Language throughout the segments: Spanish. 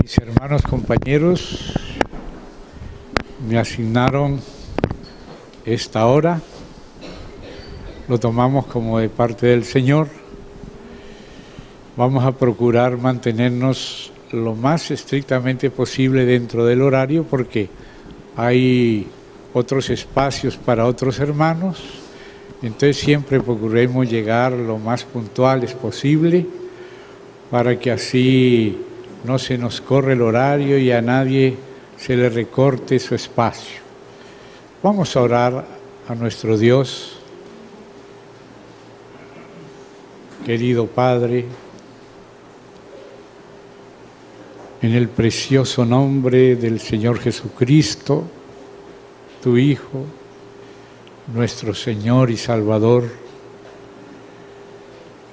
Mis hermanos compañeros me asignaron esta hora, lo tomamos como de parte del Señor. Vamos a procurar mantenernos lo más estrictamente posible dentro del horario porque hay otros espacios para otros hermanos, entonces siempre procuremos llegar lo más puntuales posible para que así no se nos corre el horario y a nadie se le recorte su espacio. Vamos a orar a nuestro Dios. Querido Padre, en el precioso nombre del Señor Jesucristo, tu Hijo, nuestro Señor y Salvador,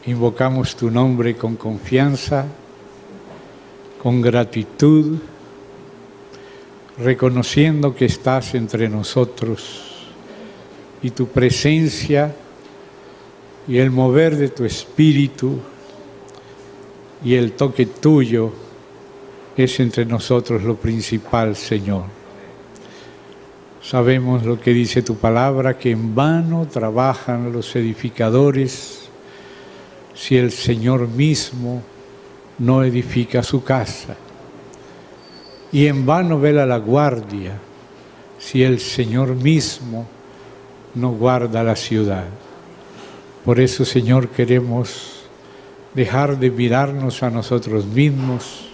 invocamos tu nombre con confianza, con gratitud, reconociendo que estás entre nosotros y tu presencia y el mover de tu espíritu y el toque tuyo es entre nosotros lo principal, Señor. Sabemos lo que dice tu palabra, que en vano trabajan los edificadores si el Señor mismo no edifica su casa, y en vano vela la guardia si el Señor mismo no guarda la ciudad. Por eso, Señor, queremos dejar de mirarnos a nosotros mismos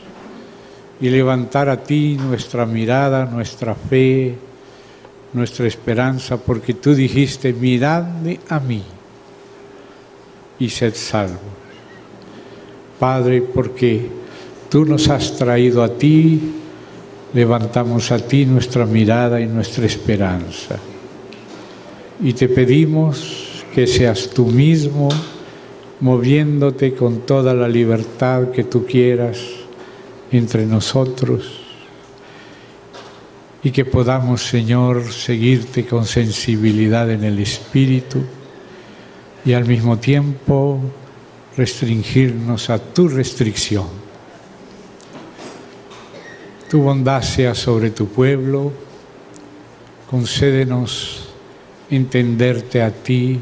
y levantar a ti nuestra mirada, nuestra fe, nuestra esperanza, porque tú dijiste: miradme a mí y sed salvos. Padre, porque tú nos has traído a ti, levantamos a ti nuestra mirada y nuestra esperanza. Y te pedimos que seas tú mismo moviéndote con toda la libertad que tú quieras entre nosotros y que podamos, Señor, seguirte con sensibilidad en el Espíritu y al mismo tiempo restringirnos a tu restricción. Tu bondad sea sobre tu pueblo, concédenos entenderte a ti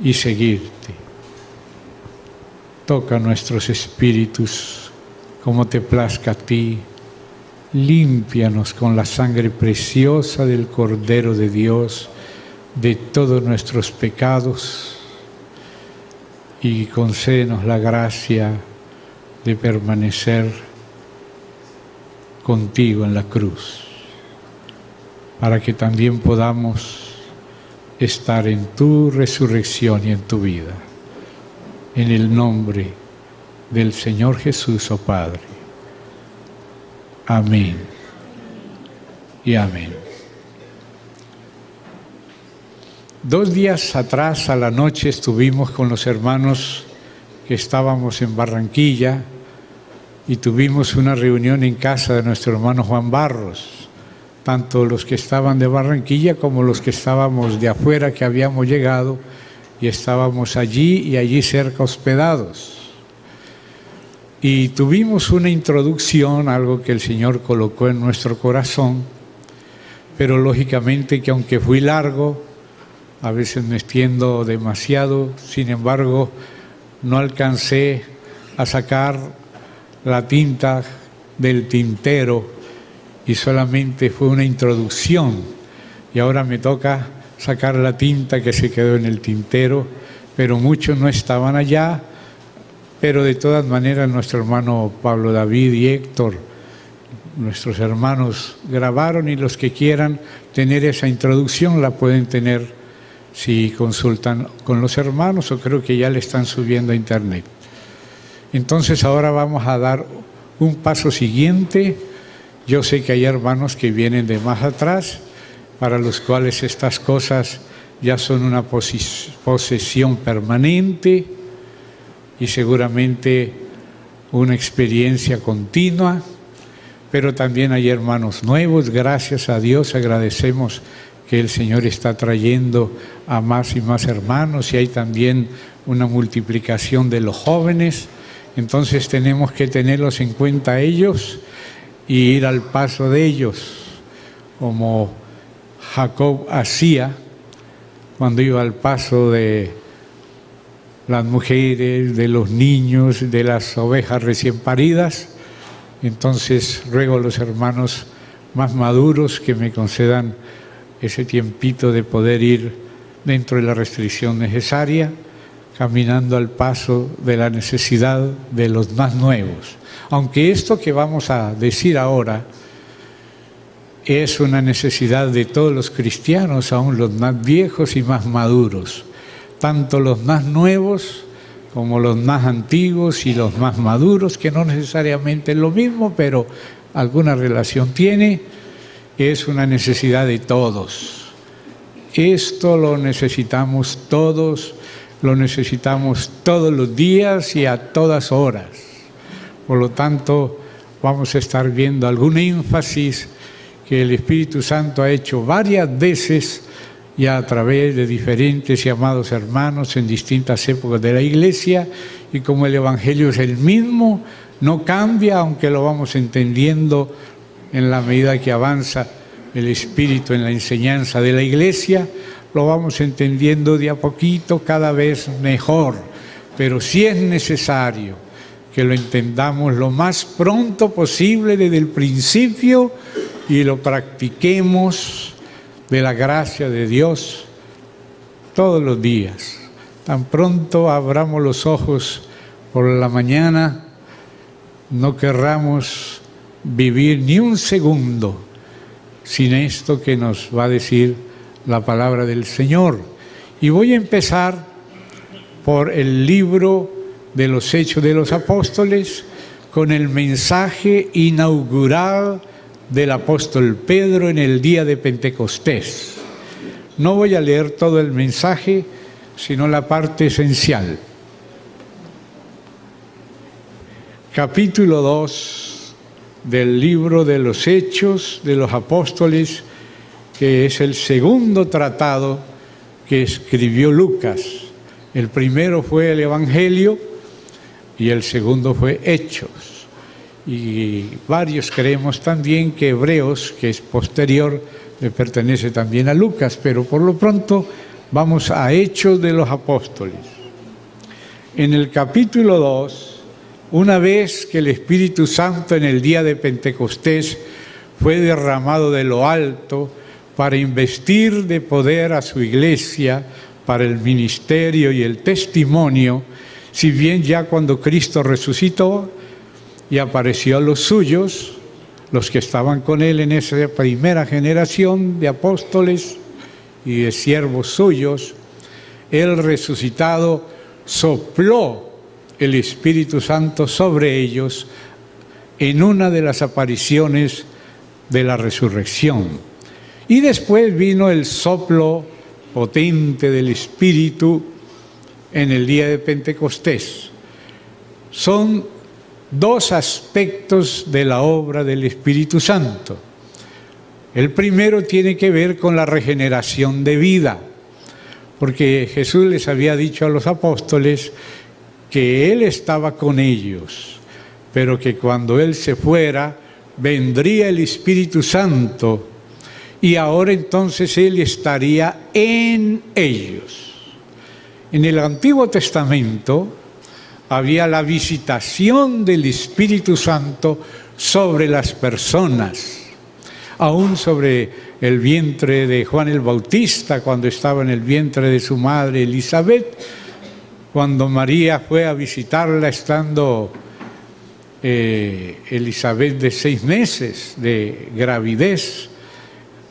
y seguirte. Toca nuestros espíritus como te plazca a ti, límpianos con la sangre preciosa del Cordero de Dios de todos nuestros pecados y concédenos la gracia de permanecer contigo en la cruz, para que también podamos estar en tu resurrección y en tu vida. En el nombre del Señor Jesús, oh Padre. Amén y amén. 2 días atrás a la noche estuvimos con los hermanos que estábamos en Barranquilla y tuvimos una reunión en casa de nuestro hermano Juan Barros, tanto los que estaban de Barranquilla como los que estábamos de afuera, que habíamos llegado y estábamos allí y allí cerca hospedados. Y tuvimos una introducción, algo que el Señor colocó en nuestro corazón, pero lógicamente que aunque fui largo, a veces me extiendo demasiado, sin embargo, no alcancé a sacar la tinta del tintero y solamente fue una introducción. Y ahora me toca sacar la tinta que se quedó en el tintero, pero muchos no estaban allá, pero de todas maneras nuestro hermano Pablo David y Héctor, nuestros hermanos, grabaron, y los que quieran tener esa introducción la pueden tener si consultan con los hermanos, o creo que ya le están subiendo a internet. Entonces ahora vamos a dar un paso siguiente. Yo sé que hay hermanos que vienen de más atrás, para los cuales estas cosas ya son una posesión permanente y seguramente una experiencia continua, pero también hay hermanos nuevos. Gracias a Dios, agradecemos que el Señor está trayendo a más y más hermanos, y hay también una multiplicación de los jóvenes Entonces tenemos que tenerlos en cuenta a ellos y ir al paso de ellos, como Jacob hacía cuando iba al paso de las mujeres, de los niños, de las ovejas recién paridas. Entonces ruego a los hermanos más maduros que me concedan ese tiempito de poder ir dentro de la restricción necesaria, caminando al paso de la necesidad de los más nuevos. Aunque esto que vamos a decir ahora es una necesidad de todos los cristianos, aún los más viejos y más maduros, tanto los más nuevos como los más antiguos y los más maduros, que no necesariamente es lo mismo, pero alguna relación tiene, es una necesidad de todos. Esto lo necesitamos todos, lo necesitamos todos los días y a todas horas. Por lo tanto, vamos a estar viendo algún énfasis que el Espíritu Santo ha hecho varias veces ya a través de diferentes y amados hermanos en distintas épocas de la Iglesia, y como el Evangelio es el mismo, no cambia, aunque lo vamos entendiendo en la medida que avanza el Espíritu en la enseñanza de la Iglesia, lo vamos entendiendo de a poquito, cada vez mejor, pero sí es necesario que lo entendamos lo más pronto posible desde el principio y lo practiquemos de la gracia de Dios todos los días. Tan pronto abramos los ojos por la mañana, no querramos vivir ni un segundo sin esto que nos va a decir la palabra del Señor. Y voy a empezar por el libro de los Hechos de los Apóstoles, con el mensaje inaugural del apóstol Pedro en el día de Pentecostés. No voy a leer todo el mensaje, sino la parte esencial. Capítulo 2 del libro de los Hechos de los Apóstoles, que es el segundo tratado que escribió Lucas. El primero fue el Evangelio y el segundo fue Hechos. Y varios creemos también que Hebreos, que es posterior, le pertenece también a Lucas, pero por lo pronto vamos a Hechos de los Apóstoles. En el capítulo 2, una vez que el Espíritu Santo en el día de Pentecostés fue derramado de lo alto para investir de poder a su iglesia para el ministerio y el testimonio, si bien ya cuando Cristo resucitó y apareció a los suyos, los que estaban con él en esa primera generación de apóstoles y de siervos suyos, él resucitado sopló el Espíritu Santo sobre ellos en una de las apariciones de la resurrección. Y después vino el soplo potente del Espíritu en el día de Pentecostés. Son dos aspectos de la obra del Espíritu Santo. El primero tiene que ver con la regeneración de vida, porque Jesús les había dicho a los apóstoles que Él estaba con ellos, pero que cuando Él se fuera, vendría el Espíritu Santo, y ahora entonces Él estaría en ellos. En el Antiguo Testamento había la visitación del Espíritu Santo sobre las personas, aún sobre el vientre de Juan el Bautista, cuando estaba en el vientre de su madre Elizabeth, cuando María fue a visitarla estando Elizabeth de 6 meses de gravidez.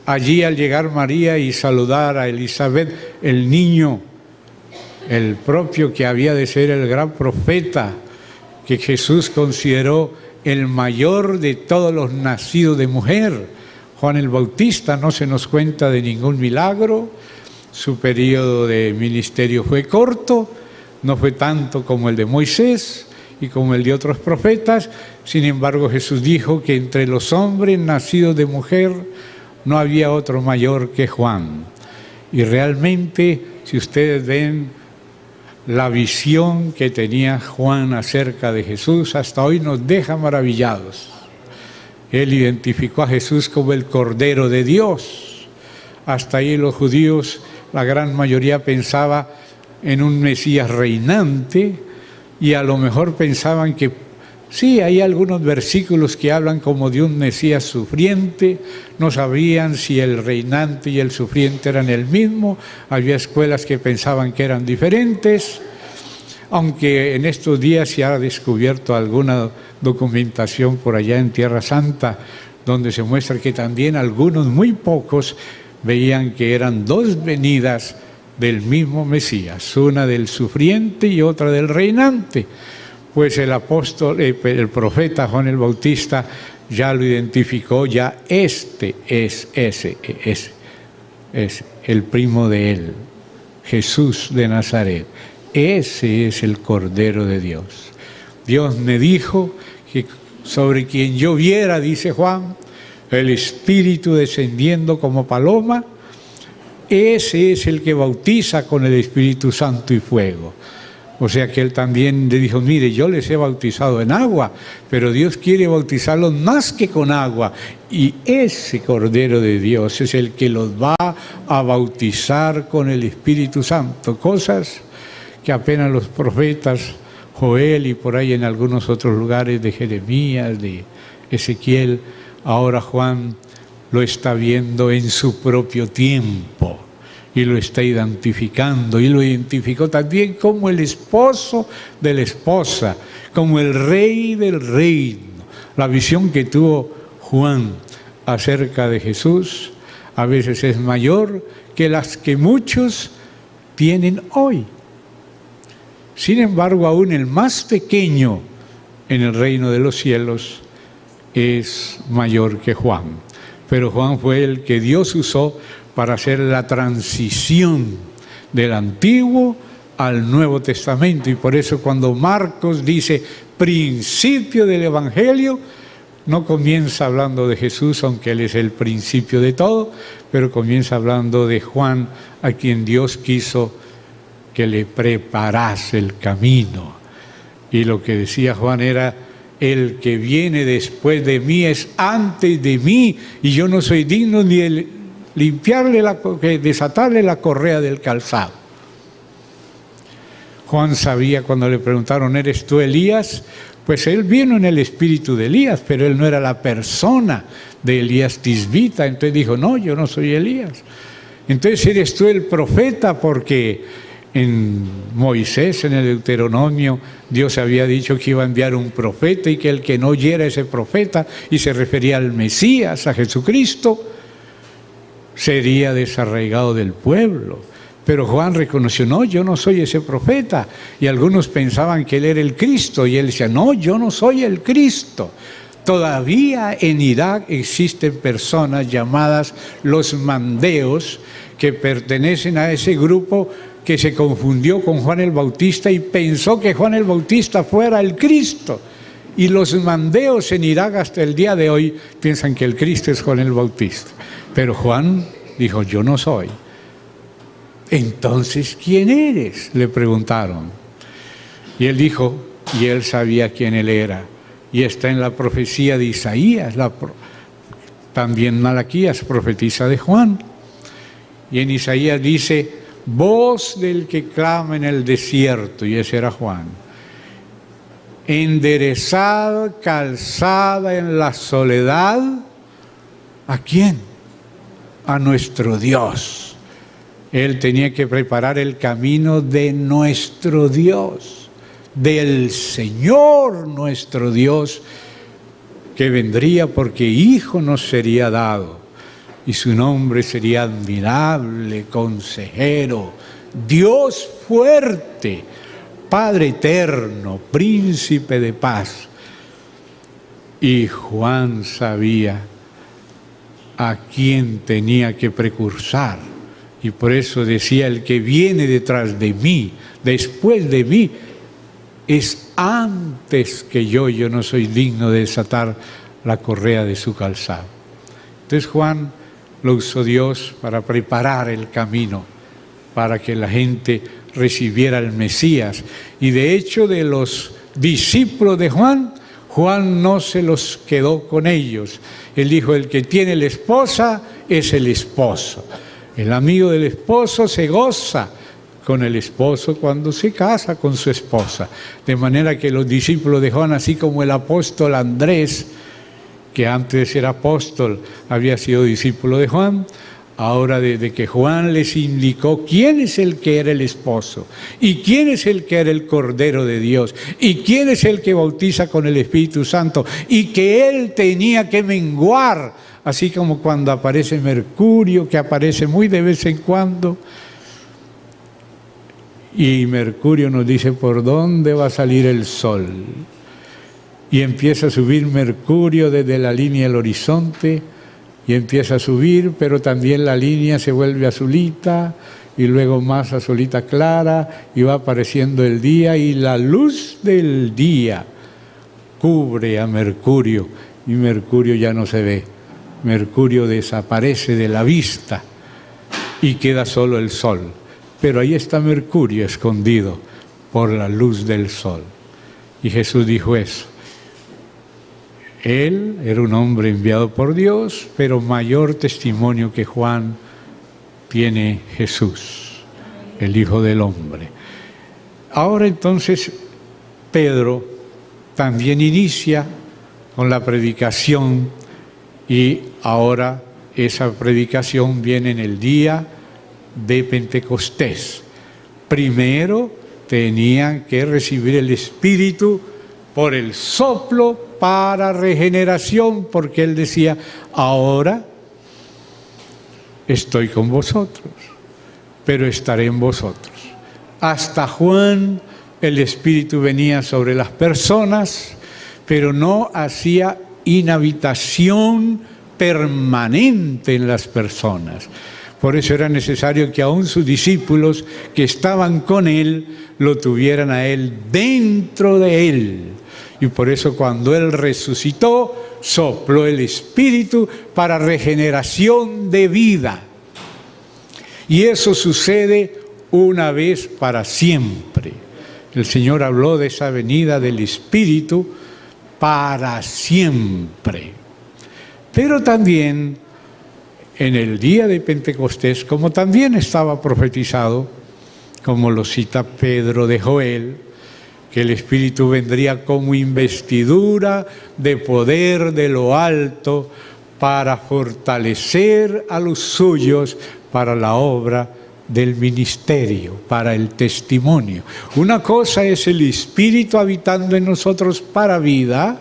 Allí al llegar María y saludar a Elizabeth, el niño, el propio que había de ser el gran profeta, que Jesús consideró el mayor de todos los nacidos de mujer, Juan el Bautista, no se nos cuenta de ningún milagro, su periodo de ministerio fue corto, no fue tanto como el de Moisés y como el de otros profetas. Sin embargo, Jesús dijo que entre los hombres nacidos de mujer no había otro mayor que Juan. Y realmente, si ustedes ven La visión que tenía Juan acerca de Jesús hasta hoy nos deja maravillados. Él identificó a Jesús como el Cordero de Dios. Hasta ahí los judíos, la gran mayoría pensaba en un Mesías reinante y a lo mejor pensaban que sí, hay algunos versículos que hablan como de un Mesías sufriente, no sabían si el reinante y el sufriente eran el mismo, había escuelas que pensaban que eran diferentes, aunque en estos días se ha descubierto alguna documentación por allá en Tierra Santa, donde se muestra que también algunos, muy pocos, veían que eran dos venidas del mismo Mesías, una del sufriente y otra del reinante. Pues el apóstol, el profeta Juan el Bautista ya lo identificó, ya este es el primo de él, Jesús de Nazaret. Ese es el Cordero de Dios. Dios me dijo que sobre quien yo viera, dice Juan, el Espíritu descendiendo como paloma, ese es el que bautiza con el Espíritu Santo y fuego. O sea que él también le dijo, mire, yo les he bautizado en agua, pero Dios quiere bautizarlos más que con agua. Y ese Cordero de Dios es el que los va a bautizar con el Espíritu Santo. Cosas que apenas los profetas, Joel y por ahí en algunos otros lugares de Jeremías, de Ezequiel, ahora Juan lo está viendo en su propio tiempo. Y lo está identificando, y lo identificó también como el esposo de la esposa, como el rey del reino. La visión que tuvo Juan acerca de Jesús a veces es mayor que las que muchos tienen hoy. Sin embargo, aún el más pequeño en el reino de los cielos es mayor que Juan. Pero Juan fue el que Dios usó para hacer la transición del Antiguo al Nuevo Testamento. Y por eso cuando Marcos dice principio del Evangelio, no comienza hablando de Jesús, aunque Él es el principio de todo, pero comienza hablando de Juan, a quien Dios quiso que le preparase el camino. Y lo que decía Juan era, el que viene después de mí es antes de mí, y yo no soy digno ni de desatarle la correa del calzado. Juan sabía cuando le preguntaron, ¿eres tú Elías? Pues él vino en el espíritu de Elías, pero él no era la persona de Elías Tisbita. Entonces dijo, no, yo no soy Elías. Entonces, ¿eres tú el profeta? Porque en Moisés, en el Deuteronomio, Dios había dicho que iba a enviar un profeta y que el que no oyera ese profeta, y se refería al Mesías, a Jesucristo, sería desarraigado del pueblo. Pero Juan reconoció, no, yo no soy ese profeta. Y algunos pensaban que él era el Cristo, y él decía, no, yo no soy el Cristo. Todavía en Irak existen personas llamadas los mandeos, que pertenecen a ese grupo que se confundió con Juan el Bautista y pensó que Juan el Bautista fuera el Cristo. Y los mandeos en Irak hasta el día de hoy piensan que el Cristo es Juan el Bautista. Pero Juan dijo, yo no soy. Entonces, ¿quién eres?, le preguntaron. Y él dijo, y él sabía quién él era. Y está en la profecía de Isaías, también Malaquías profetiza de Juan. Y en Isaías dice, voz del que clama en el desierto, y ese era Juan. Enderezad calzada en la soledad, ¿a quién? A nuestro Dios. Él tenía que preparar el camino de nuestro Dios, del Señor nuestro Dios, que vendría porque hijo nos sería dado, y su nombre sería admirable, consejero, Dios fuerte, Padre eterno, príncipe de paz. Y Juan sabía a quién tenía que precursar, y por eso decía, el que viene detrás de mí, después de mí, es antes que yo no soy digno de desatar la correa de su calzado. Entonces Juan lo usó Dios para preparar el camino, para que la gente recibiera al Mesías. Y de hecho, de los discípulos de Juan, Juan no se los quedó con ellos. Él dijo, el que tiene la esposa es el esposo. El amigo del esposo se goza con el esposo cuando se casa con su esposa. De manera que los discípulos de Juan, así como el apóstol Andrés, que antes de ser apóstol había sido discípulo de Juan, ahora desde que Juan les indicó quién es el que era el esposo y quién es el que era el Cordero de Dios y quién es el que bautiza con el Espíritu Santo y que él tenía que menguar, así como cuando aparece Mercurio, que aparece muy de vez en cuando, y Mercurio nos dice por dónde va a salir el sol. Y empieza a subir Mercurio desde la línea del horizonte, y empieza a subir, pero también la línea se vuelve azulita, y luego más azulita clara, y va apareciendo el día, y la luz del día cubre a Mercurio, y Mercurio ya no se ve. Mercurio desaparece de la vista, y queda solo el sol. Pero ahí está Mercurio escondido por la luz del sol. Y Jesús dijo eso. Él era un hombre enviado por Dios, pero mayor testimonio que Juan tiene Jesús, el Hijo del Hombre. Ahora entonces Pedro también inicia con la predicación, y ahora esa predicación viene en el día de Pentecostés. Primero tenían que recibir el Espíritu por el soplo para regeneración, porque él decía, ahora estoy con vosotros, pero estaré en vosotros. Hasta Juan el Espíritu venía sobre las personas, pero no hacía inhabitación permanente en las personas. Por eso era necesario que aún sus discípulos que estaban con él, lo tuvieran a él dentro de él. Y por eso cuando él resucitó, sopló el Espíritu para regeneración de vida. Y eso sucede una vez para siempre. El Señor habló de esa venida del Espíritu para siempre. Pero también en el día de Pentecostés, como también estaba profetizado, como lo cita Pedro de Joel, que el Espíritu vendría como investidura de poder de lo alto para fortalecer a los suyos para la obra del ministerio, para el testimonio. Una cosa es el Espíritu habitando en nosotros para vida,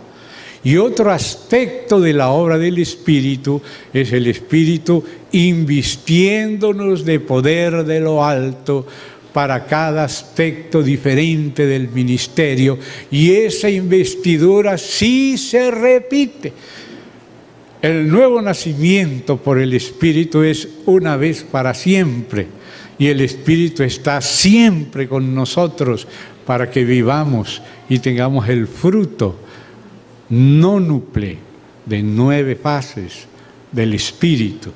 y otro aspecto de la obra del Espíritu es el Espíritu invistiéndonos de poder de lo alto para cada aspecto diferente del ministerio, y esa investidura sí se repite. El nuevo nacimiento por el Espíritu es una vez para siempre, y el Espíritu está siempre con nosotros para que vivamos y tengamos el fruto nónuple de 9 fases del Espíritu.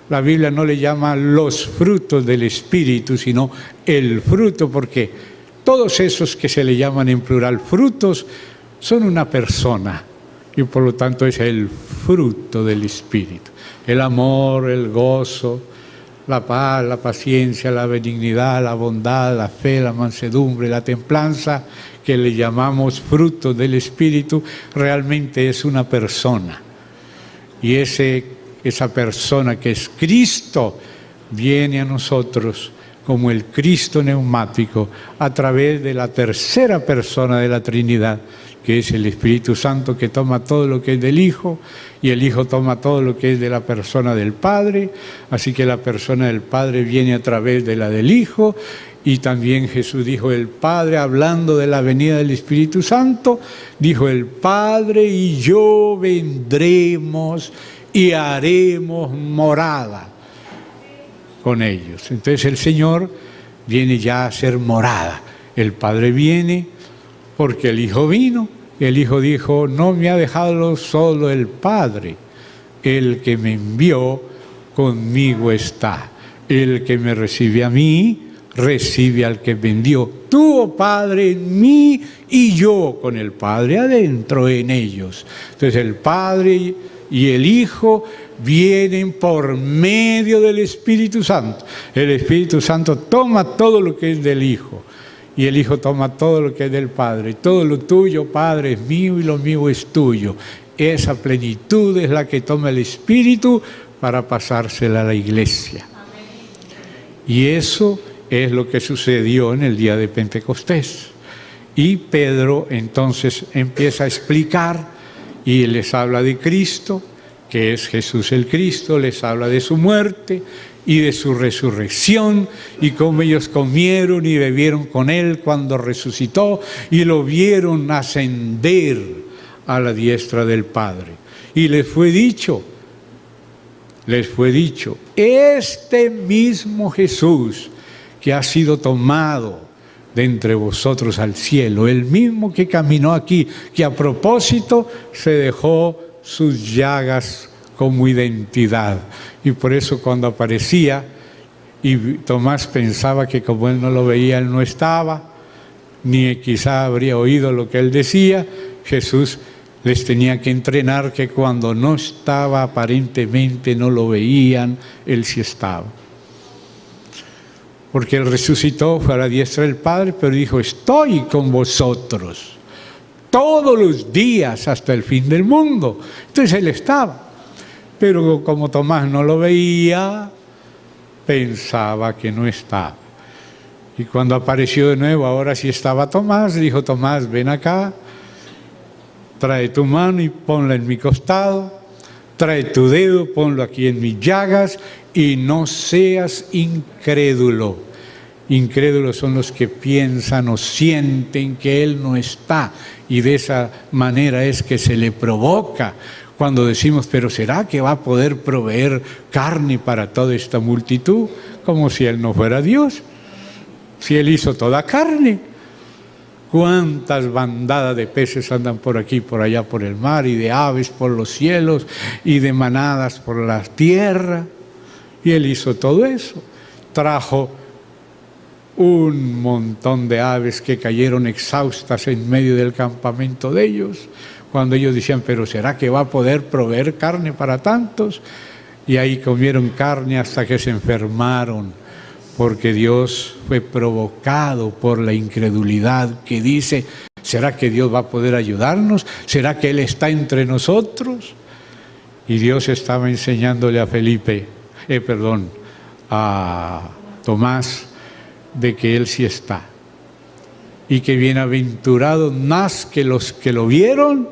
La Biblia no le llama los frutos del Espíritu, sino el fruto, porque todos esos que se le llaman en plural frutos son una persona, y por lo tanto es el fruto del Espíritu. El amor, el gozo, la paz, la paciencia, la benignidad, la bondad, la fe, la mansedumbre, la templanza, que le llamamos fruto del Espíritu, realmente es una persona. Y esa persona que es Cristo viene a nosotros como el Cristo neumático a través de la tercera persona de la Trinidad, que es el Espíritu Santo, que toma todo lo que es del Hijo, y el Hijo toma todo lo que es de la persona del Padre. Así que la persona del Padre viene a través de la del Hijo. Y también Jesús dijo, el Padre, hablando de la venida del Espíritu Santo, dijo, el Padre y yo vendremos y haremos morada con ellos. Entonces el Señor viene ya a ser morada. El Padre viene porque el Hijo vino. El Hijo dijo, no me ha dejado solo el Padre, el que me envió conmigo está. El que me recibe a mí, recibe al que vendió. Tú, oh Padre, en mí y yo con el Padre adentro en ellos. Entonces el Padre y el Hijo vienen por medio del Espíritu Santo. El Espíritu Santo toma todo lo que es del Hijo y el Hijo toma todo lo que es del Padre. Todo lo tuyo, Padre, es mío y lo mío es tuyo. Esa plenitud es la que toma el Espíritu para pasársela a la iglesia. Y eso es lo que sucedió en el día de Pentecostés. Y Pedro entonces empieza a explicar y les habla de Cristo, que es Jesús el Cristo, les habla de su muerte y de su resurrección y cómo ellos comieron y bebieron con Él cuando resucitó y lo vieron ascender a la diestra del Padre. Y les fue dicho, este mismo Jesús que ha sido tomado de entre vosotros al cielo, el mismo que caminó aquí, que a propósito se dejó sus llagas como identidad. Y por eso cuando aparecía, y Tomás pensaba que como él no lo veía, él no estaba, ni quizá habría oído lo que él decía, Jesús les tenía que entrenar que cuando no estaba, aparentemente no lo veían, él sí estaba. Porque él resucitó, fue a la diestra del Padre, pero dijo, estoy con vosotros todos los días hasta el fin del mundo. Entonces él estaba. Pero como Tomás no lo veía, pensaba que no estaba. Y cuando apareció de nuevo, ahora sí estaba Tomás, dijo, Tomás, ven acá, trae tu mano y ponla en mi costado, trae tu dedo, ponlo aquí en mis llagas y no seas incrédulo. Incrédulos son los que piensan o sienten que Él no está y de esa manera es que se le provoca cuando decimos, pero ¿será que va a poder proveer carne para toda esta multitud? Como si Él no fuera Dios, si Él hizo toda carne. ¿Cuántas bandadas de peces andan por aquí, por allá, por el mar, y de aves por los cielos, y de manadas por la tierra? Y Él hizo todo eso. Trajo un montón de aves que cayeron exhaustas en medio del campamento de ellos, cuando ellos decían, pero ¿será que va a poder proveer carne para tantos? Y ahí comieron carne hasta que se enfermaron, porque Dios fue provocado por la incredulidad que dice, ¿será que Dios va a poder ayudarnos? ¿Será que Él está entre nosotros? Y Dios estaba enseñándole a Tomás, de que Él sí está. Y que bienaventurados más que los que lo vieron,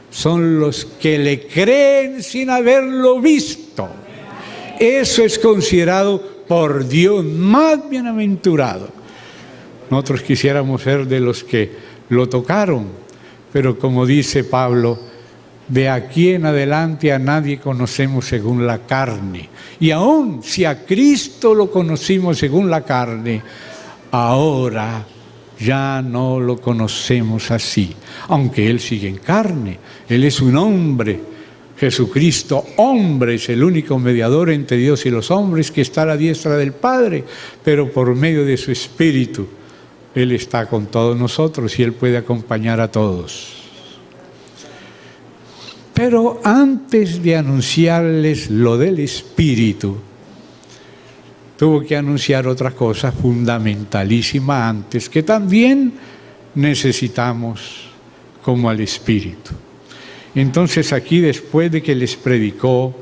son los que le creen sin haberlo visto. Eso es considerado por Dios más bienaventurado. Nosotros quisiéramos ser de los que lo tocaron, pero como dice Pablo, de aquí en adelante a nadie conocemos según la carne. Y aún si a Cristo lo conocimos según la carne, ahora ya no lo conocemos así, aunque Él sigue en carne. Él es un hombre. Jesucristo, hombre, es el único mediador entre Dios y los hombres que está a la diestra del Padre, pero por medio de su Espíritu, Él está con todos nosotros y Él puede acompañar a todos. Pero antes de anunciarles lo del Espíritu, tuvo que anunciar otra cosa fundamentalísima antes, que también necesitamos como al Espíritu. Entonces aquí, después de que les predicó,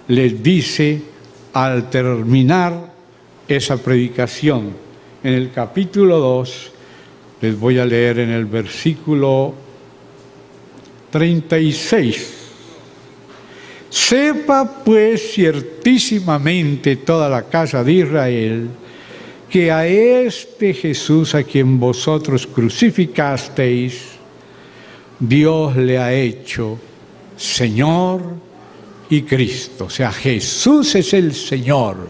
les dice, al terminar esa predicación, en el capítulo 2, les voy a leer en el versículo 36. Sepa pues ciertísimamente toda la casa de Israel que a este Jesús a quien vosotros crucificasteis, Dios le ha hecho Señor y Cristo. O sea, Jesús es el Señor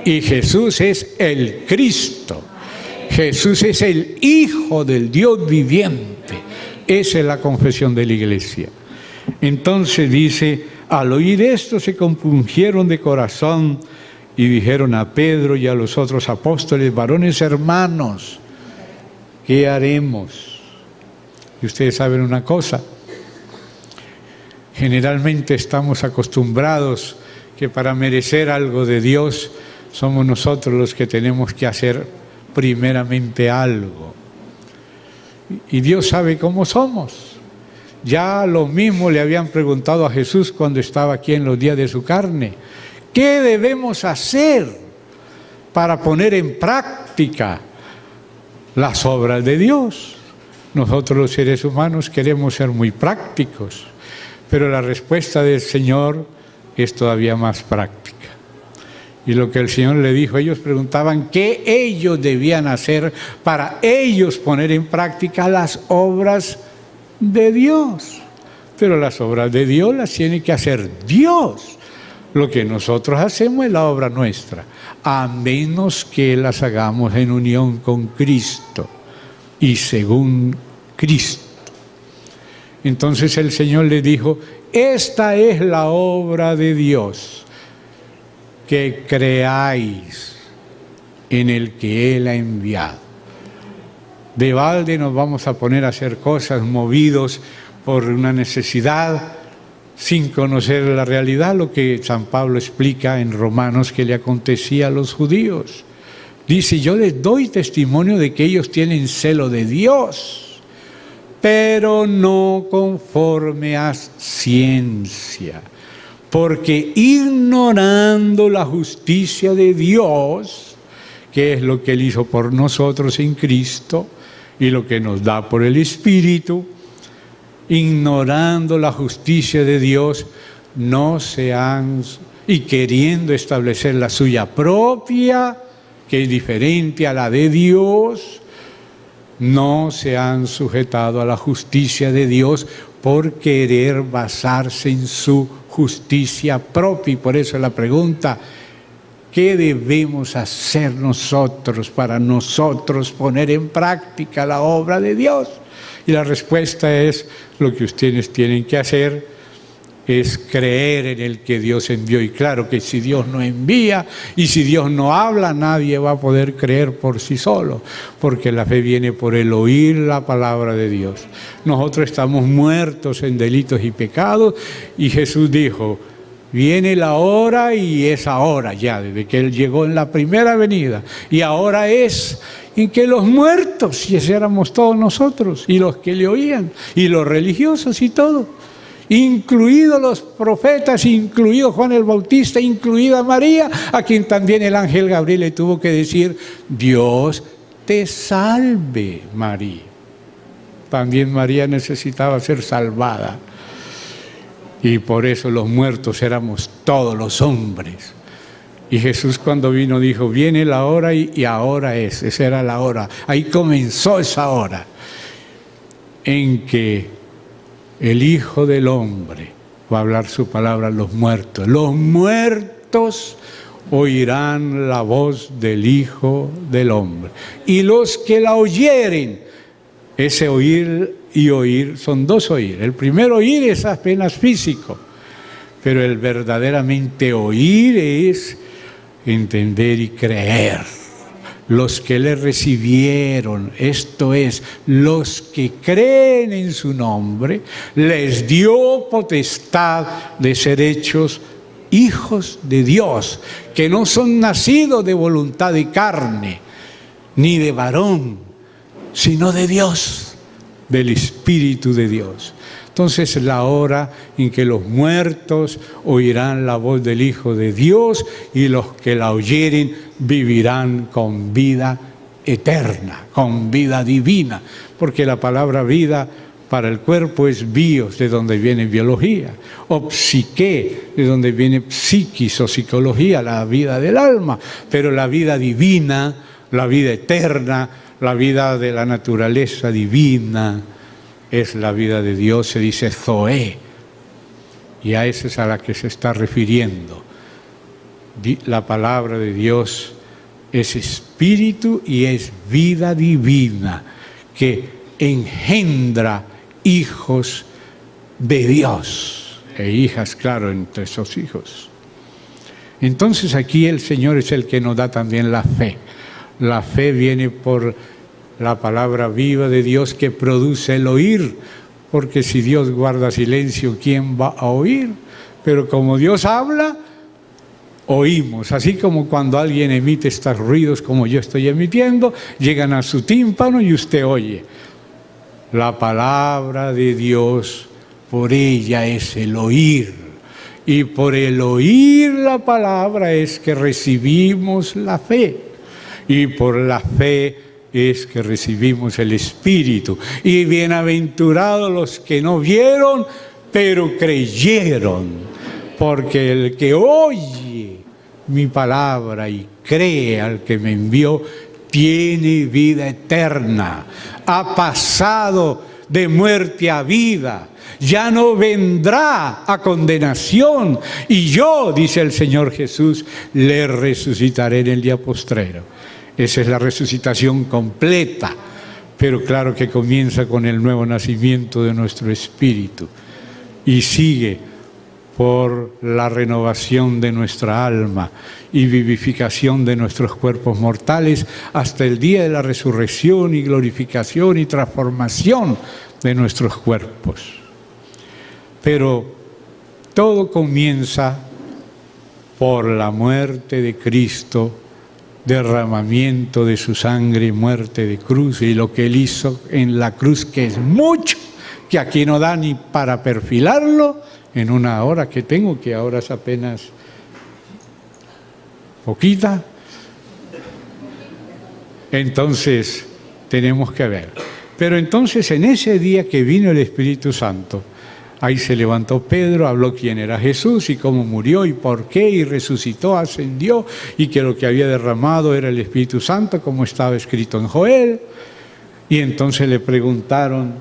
y Jesús es el Cristo. Jesús es el Hijo del Dios viviente. Esa es la confesión de la Iglesia. Entonces dice, al oír esto se compungieron de corazón y dijeron a Pedro y a los otros apóstoles: varones hermanos, ¿qué haremos? Y ustedes saben una cosa, generalmente estamos acostumbrados que para merecer algo de Dios somos nosotros los que tenemos que hacer primeramente algo. Y Dios sabe cómo somos. Ya lo mismo le habían preguntado a Jesús cuando estaba aquí en los días de su carne. ¿Qué debemos hacer para poner en práctica las obras de Dios? Nosotros los seres humanos queremos ser muy prácticos, pero la respuesta del Señor es todavía más práctica. Y lo que el Señor le dijo, ellos preguntaban qué ellos debían hacer para ellos poner en práctica las obras de Dios. Pero las obras de Dios las tiene que hacer Dios. Lo que nosotros hacemos es la obra nuestra, a menos que las hagamos en unión con Cristo y según Cristo. Entonces el Señor les dijo: esta es la obra de Dios, que creáis en el que Él ha enviado. De balde nos vamos a poner a hacer cosas movidos por una necesidad, sin conocer la realidad, lo que San Pablo explica en Romanos que le acontecía a los judíos. Dice: yo les doy testimonio de que ellos tienen celo de Dios, pero no conforme a ciencia, porque ignorando la justicia de Dios, que es lo que Él hizo por nosotros en Cristo y lo que nos da por el Espíritu, ignorando la justicia de Dios, y queriendo establecer la suya propia, que es diferente a la de Dios, no se han sujetado a la justicia de Dios por querer basarse en su justicia propia. Y por eso la pregunta: ¿qué debemos hacer nosotros para nosotros poner en práctica la obra de Dios? Y la respuesta es: lo que ustedes tienen que hacer es creer en el que Dios envió. Y claro que si Dios no envía y si Dios no habla, nadie va a poder creer por sí solo, porque la fe viene por el oír la palabra de Dios. Nosotros estamos muertos en delitos y pecados, y Jesús dijo: viene la hora, y es ahora ya, desde que Él llegó en la primera venida, y ahora es en que los muertos, y ese éramos todos nosotros, y los que le oían, y los religiosos y todo, incluidos los profetas, incluido Juan el Bautista, incluida María, a quien también el ángel Gabriel le tuvo que decir: Dios te salve, María. También María necesitaba ser salvada. Y por eso los muertos éramos todos los hombres. Y Jesús, cuando vino, dijo: viene la hora, y ahora es. Esa era la hora. Ahí comenzó esa hora en que el Hijo del Hombre va a hablar su palabra a los muertos. Los muertos oirán la voz del Hijo del Hombre. Y los que la oyeren, ese oír y oír son dos oír. El primer oír es apenas físico, pero el verdaderamente oír es entender y creer. Los que le recibieron, esto es, los que creen en su nombre, les dio potestad de ser hechos hijos de Dios, que no son nacidos de voluntad de carne, ni de varón, sino de Dios, del Espíritu de Dios. Entonces es la hora en que los muertos oirán la voz del Hijo de Dios, y los que la oyeren vivirán con vida eterna, con vida divina, porque la palabra vida para el cuerpo es bios, de donde viene biología, o psique, de donde viene psiquis o psicología, la vida del alma, pero la vida divina, la vida eterna, la vida de la naturaleza divina, es la vida de Dios, se dice Zoé, y a esa es a la que se está refiriendo. La palabra de Dios es espíritu y es vida divina, que engendra hijos de Dios, e hijas, claro, entre esos hijos. Entonces aquí el Señor es el que nos da también la fe. La fe viene por la palabra viva de Dios que produce el oír, porque si Dios guarda silencio, ¿quién va a oír? Pero como Dios habla, oímos. Así como cuando alguien emite estos ruidos como yo estoy emitiendo, llegan a su tímpano y usted oye. La palabra de Dios, por ella es el oír. Y por el oír la palabra es que recibimos la fe. Y por la fe es que recibimos el Espíritu. Y bienaventurados los que no vieron, pero creyeron. Porque el que oye mi palabra y cree al que me envió, tiene vida eterna. Ha pasado de muerte a vida. Ya no vendrá a condenación. Y yo, dice el Señor Jesús, le resucitaré en el día postrero. Esa es la resucitación completa. Pero claro que comienza con el nuevo nacimiento de nuestro espíritu. Y sigue por la renovación de nuestra alma y vivificación de nuestros cuerpos mortales hasta el día de la resurrección y glorificación y transformación de nuestros cuerpos. Pero todo comienza por la muerte de Cristo, derramamiento de su sangre, muerte de cruz y lo que Él hizo en la cruz, que es mucho, que aquí no da ni para perfilarlo en una hora que tengo, que ahora es apenas poquita. Entonces tenemos que ver. Pero entonces en ese día que vino el Espíritu Santo, ahí se levantó Pedro, habló quién era Jesús y cómo murió y por qué, y resucitó, ascendió, y que lo que había derramado era el Espíritu Santo, como estaba escrito en Joel. Y entonces le preguntaron,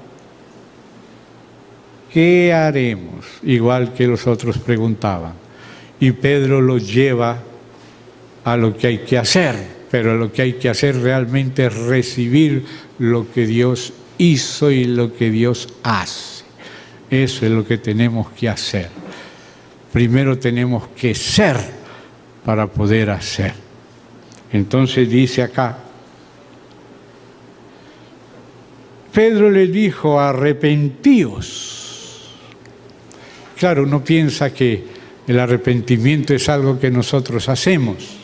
¿qué haremos? Igual que los otros preguntaban. Y Pedro los lleva a lo que hay que hacer, pero lo que hay que hacer realmente es recibir lo que Dios hizo y lo que Dios hace. Eso es lo que tenemos que hacer. Primero tenemos que ser para poder hacer. Entonces dice acá, Pedro le dijo, arrepentíos. Claro, uno piensa que el arrepentimiento es algo que nosotros hacemos,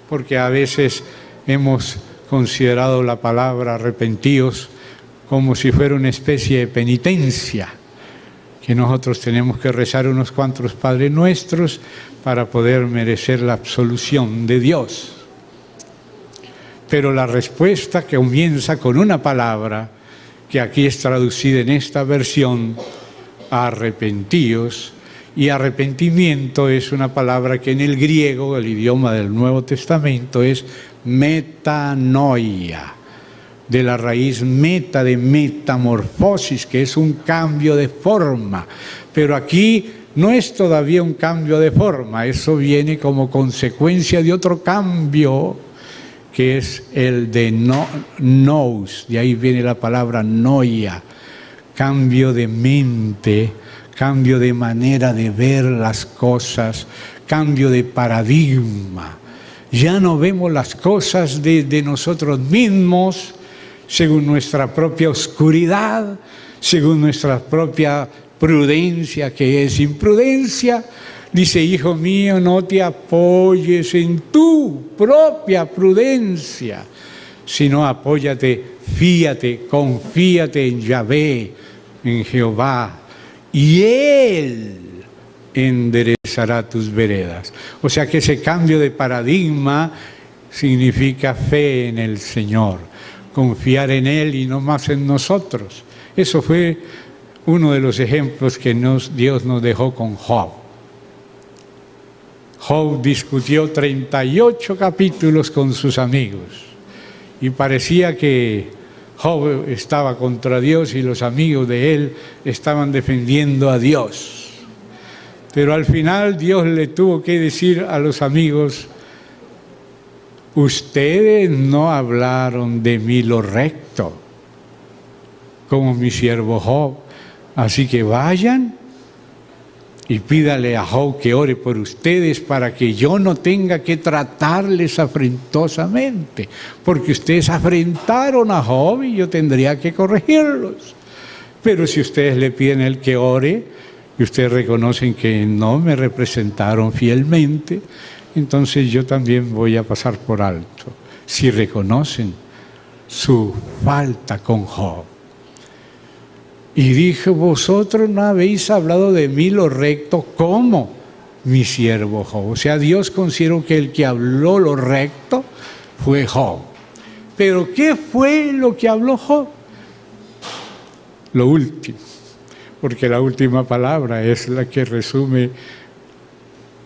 porque a veces hemos considerado la palabra arrepentíos como si fuera una especie de penitencia, que nosotros tenemos que rezar unos cuantos Padres Nuestros para poder merecer la absolución de Dios. Pero la respuesta que comienza con una palabra que aquí es traducida en esta versión, arrepentíos, y arrepentimiento es una palabra que en el griego, el idioma del Nuevo Testamento, es metanoia, de la raíz meta, de metamorfosis, que es un cambio de forma. Pero aquí no es todavía un cambio de forma, eso viene como consecuencia de otro cambio, que es el de nous, de ahí viene la palabra noia, cambio de mente, cambio de manera de ver las cosas, cambio de paradigma. Ya no vemos las cosas de nosotros mismos según nuestra propia oscuridad, según nuestra propia prudencia, que es imprudencia. Dice, hijo mío, no te apoyes en tu propia prudencia, sino apóyate, fíate, confíate en Yahvé, en Jehová, y Él enderezará tus veredas. O sea que ese cambio de paradigma significa fe en el Señor, confiar en Él y no más en nosotros. Eso fue uno de los ejemplos que Dios nos dejó con Job. Job discutió 38 capítulos con sus amigos y parecía que Job estaba contra Dios y los amigos de él estaban defendiendo a Dios. Pero al final Dios le tuvo que decir a los amigos, ustedes no hablaron de mí lo recto, como mi siervo Job, así que vayan y pídale a Job que ore por ustedes para que yo no tenga que tratarles afrentosamente, porque ustedes afrentaron a Job y yo tendría que corregirlos. Pero si ustedes le piden a él que ore y ustedes reconocen que no me representaron fielmente, entonces yo también voy a pasar por alto, si reconocen su falta con Job. Y dijo: vosotros no habéis hablado de mí lo recto como mi siervo Job. O sea, Dios consideró que el que habló lo recto fue Job. Pero ¿qué fue lo que habló Job? Lo último, porque la última palabra es la que resume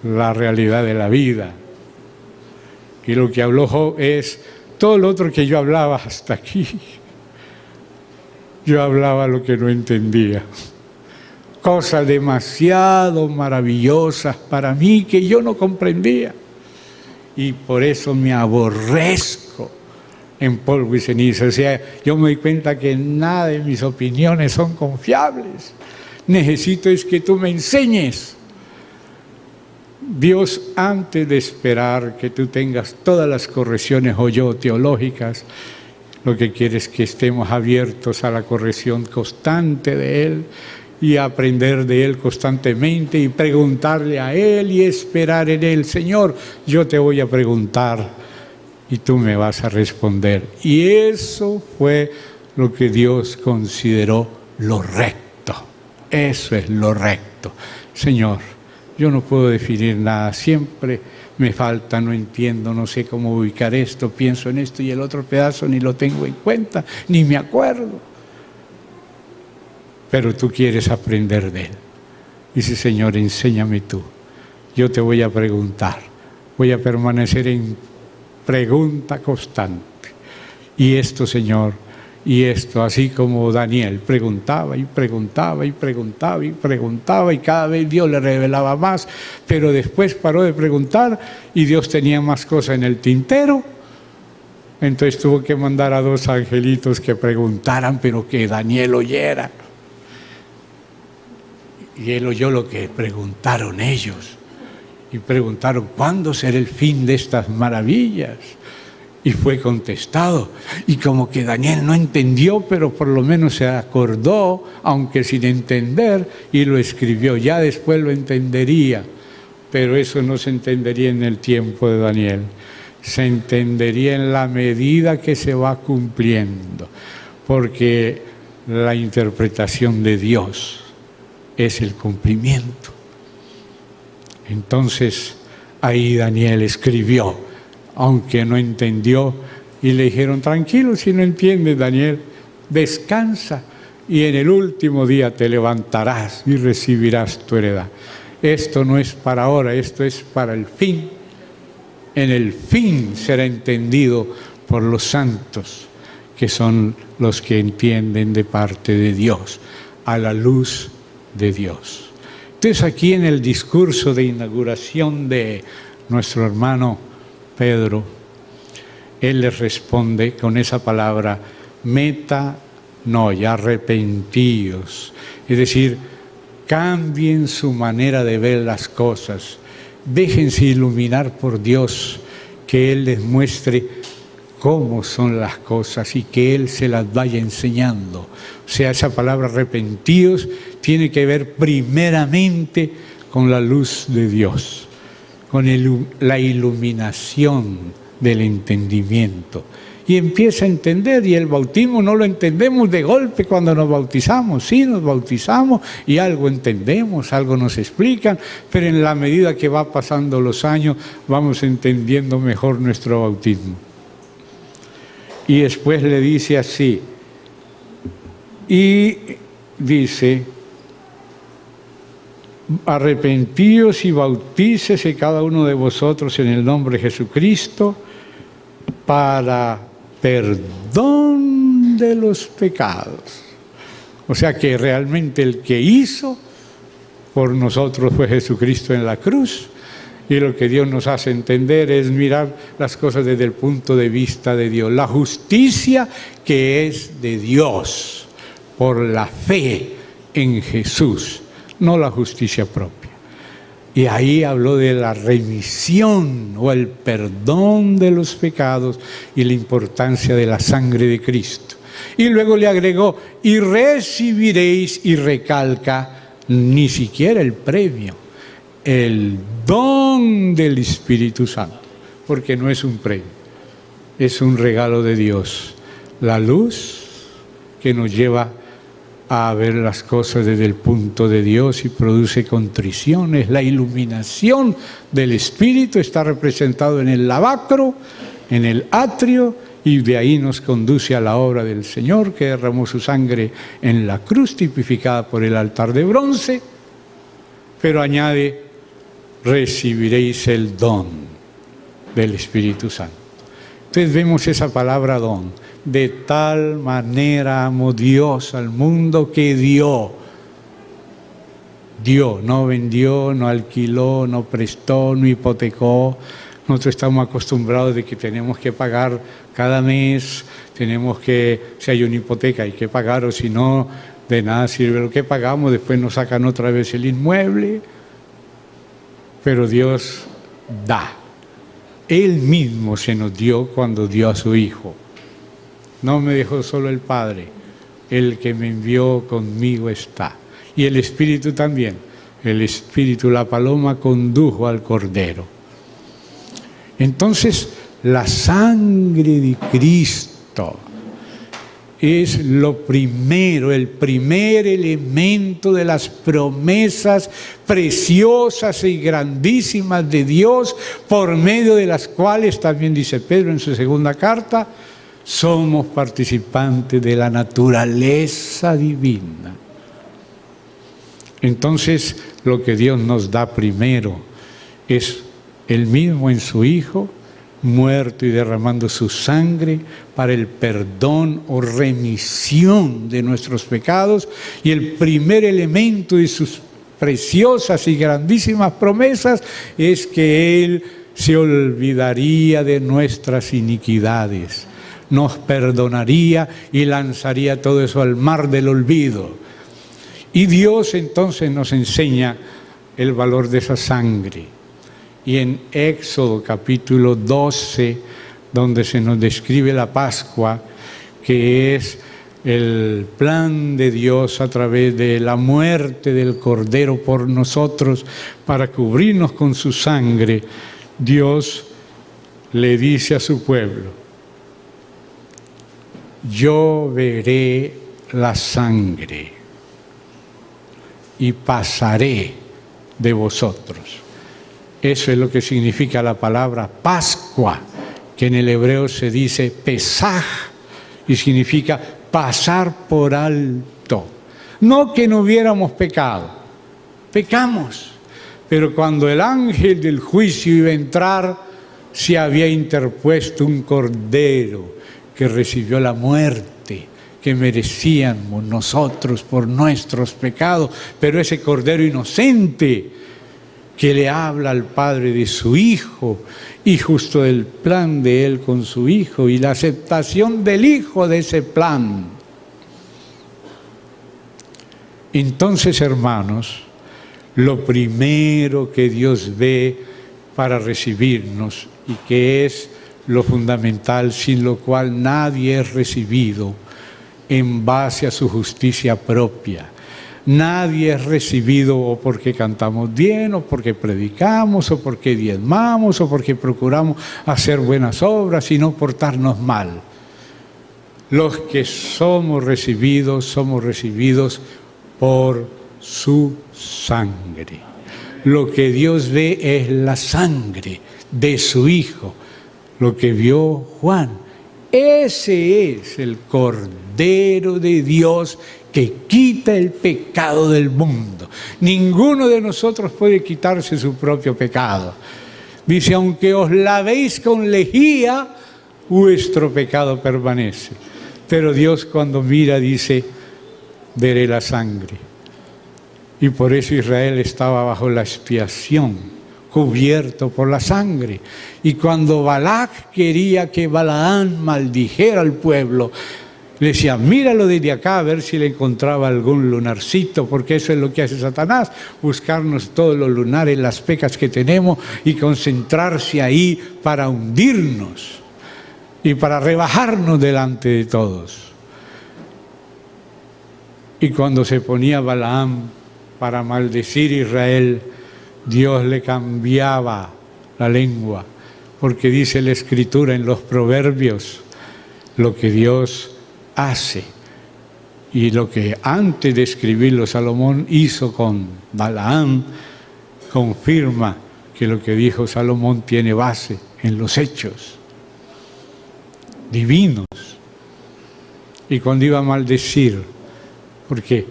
la realidad de la vida. Y lo que habló Job es todo lo otro que yo hablaba hasta aquí. Yo hablaba lo que no entendía. Cosas demasiado maravillosas para mí que yo no comprendía. Y por eso me aborrezco en polvo y ceniza. O sea, yo me doy cuenta que nada de mis opiniones son confiables. Necesito es que tú me enseñes. Dios, antes de esperar que tú tengas todas las correcciones o yo teológicas, lo que quiere es que estemos abiertos a la corrección constante de Él y aprender de Él constantemente y preguntarle a Él y esperar en Él. Señor, yo te voy a preguntar y tú me vas a responder. Y eso fue lo que Dios consideró lo recto. Eso es lo recto. Señor, yo no puedo definir nada, siempre me falta, no entiendo, no sé cómo ubicar esto, pienso en esto y el otro pedazo ni lo tengo en cuenta, ni me acuerdo. Pero tú quieres aprender de Él. Dice: Señor, enséñame tú. Yo te voy a preguntar, voy a permanecer en pregunta constante. Y esto, Señor, y esto, así como Daniel preguntaba y preguntaba y preguntaba y preguntaba y cada vez Dios le revelaba más, pero después paró de preguntar y Dios tenía más cosas en el tintero. Entonces tuvo que mandar a 2 angelitos que preguntaran, pero que Daniel oyera. Y él oyó lo que preguntaron ellos. Y preguntaron: ¿cuándo será el fin de estas maravillas? Y fue contestado. Y como que Daniel no entendió, pero por lo menos se acordó, aunque sin entender, y lo escribió. Ya después lo entendería, pero eso no se entendería en el tiempo de Daniel. Se entendería en la medida que se va cumpliendo, porque la interpretación de Dios es el cumplimiento. Entonces, ahí Daniel escribió, aunque no entendió, y le dijeron: tranquilo, si no entiendes, Daniel, descansa y en el último día te levantarás y recibirás tu heredad. Esto no es para ahora, esto es para el fin. En el fin será entendido por los santos, que son los que entienden de parte de Dios, a la luz de Dios. Entonces, aquí en el discurso de inauguración de nuestro hermano Pedro, él les responde con esa palabra: metanoia, arrepentíos. Es decir, cambien su manera de ver las cosas, déjense iluminar por Dios, que Él les muestre cómo son las cosas y que Él se las vaya enseñando. O sea, esa palabra arrepentíos tiene que ver primeramente con la luz de Dios, con la iluminación del entendimiento. Y empieza a entender, y el bautismo no lo entendemos de golpe cuando nos bautizamos. Sí, nos bautizamos y algo entendemos, algo nos explican, pero en la medida que va pasando los años vamos entendiendo mejor nuestro bautismo. Y después le dice así, y dice: arrepentíos y bautícese cada uno de vosotros en el nombre de Jesucristo para perdón de los pecados. O sea que realmente el que hizo por nosotros fue Jesucristo en la cruz, y lo que Dios nos hace entender es mirar las cosas desde el punto de vista de Dios. La justicia que es de Dios por la fe en Jesús, no la justicia propia. Y ahí habló de la remisión o el perdón de los pecados y la importancia de la sangre de Cristo. Y luego le agregó, y recibiréis, y recalca, ni siquiera el premio, el don del Espíritu Santo, porque no es un premio, es un regalo de Dios. La luz que nos lleva a ver las cosas desde el punto de Dios y produce contriciones. La iluminación del Espíritu está representado en el lavacro, en el atrio, y de ahí nos conduce a la obra del Señor, que derramó su sangre en la cruz, tipificada por el altar de bronce, pero añade, recibiréis el don del Espíritu Santo. Entonces vemos esa palabra don. De tal manera amó Dios al mundo que dio, no vendió, no alquiló, no prestó, no hipotecó. Nosotros estamos acostumbrados de que tenemos que pagar cada mes, si hay una hipoteca hay que pagar, o si no, de nada sirve lo que pagamos, después nos sacan otra vez el inmueble. Pero Dios da. Él mismo se nos dio cuando dio a su Hijo. No me dejó solo el Padre, el que me envió conmigo está. Y el Espíritu también. El Espíritu, la paloma, condujo al Cordero. Entonces, la sangre de Cristo es lo primero, el primer elemento de las promesas preciosas y grandísimas de Dios, por medio de las cuales, también dice Pedro en su segunda carta, somos participantes de la naturaleza divina. Entonces, lo que Dios nos da primero es Él mismo en su Hijo, muerto y derramando su sangre para el perdón o remisión de nuestros pecados, y el primer elemento de sus preciosas y grandísimas promesas es que Él se olvidaría de nuestras iniquidades, nos perdonaría y lanzaría todo eso al mar del olvido. Y Dios entonces nos enseña el valor de esa sangre. Y en Éxodo capítulo 12, donde se nos describe la Pascua, que es el plan de Dios a través de la muerte del Cordero por nosotros, para cubrirnos con su sangre, Dios le dice a su pueblo, yo veré la sangre y pasaré de vosotros. Eso es lo que significa la palabra Pascua, que en el hebreo se dice Pesaj, y significa pasar por alto. No que no hubiéramos pecado, pecamos, pero cuando el ángel del juicio iba a entrar, se había interpuesto un cordero que recibió la muerte que merecíamos nosotros por nuestros pecados, pero ese cordero inocente que le habla al Padre de su Hijo, y justo el plan de Él con su Hijo y la aceptación del Hijo de ese plan. Entonces, hermanos, lo primero que Dios ve para recibirnos, y que es lo fundamental, sin lo cual nadie es recibido en base a su justicia propia. Nadie es recibido o porque cantamos bien, o porque predicamos, o porque diezmamos, o porque procuramos hacer buenas obras y no portarnos mal. Los que somos recibidos por su sangre. Lo que Dios ve es la sangre de su Hijo. Lo que vio Juan, ese es el Cordero de Dios que quita el pecado del mundo. Ninguno de nosotros puede quitarse su propio pecado. Dice, aunque os lavéis con lejía, vuestro pecado permanece. Pero Dios cuando mira dice, veré la sangre. Y por eso Israel estaba bajo la expiación, cubierto por la sangre. Y cuando Balac quería que Balaán maldijera al pueblo, Le decía, míralo desde acá a ver si le encontraba algún lunarcito, porque eso es lo que hace Satanás, buscarnos todos los lunares, las pecas que tenemos y concentrarse ahí para hundirnos y para rebajarnos delante de todos. Y cuando se ponía Balaam para maldecir a Israel, Dios le cambiaba la lengua, porque dice la Escritura en los Proverbios, lo que Dios hace y lo que antes de escribirlo Salomón hizo con Balaam, confirma que lo que dijo Salomón tiene base en los hechos divinos. Y cuando iba a maldecir, porque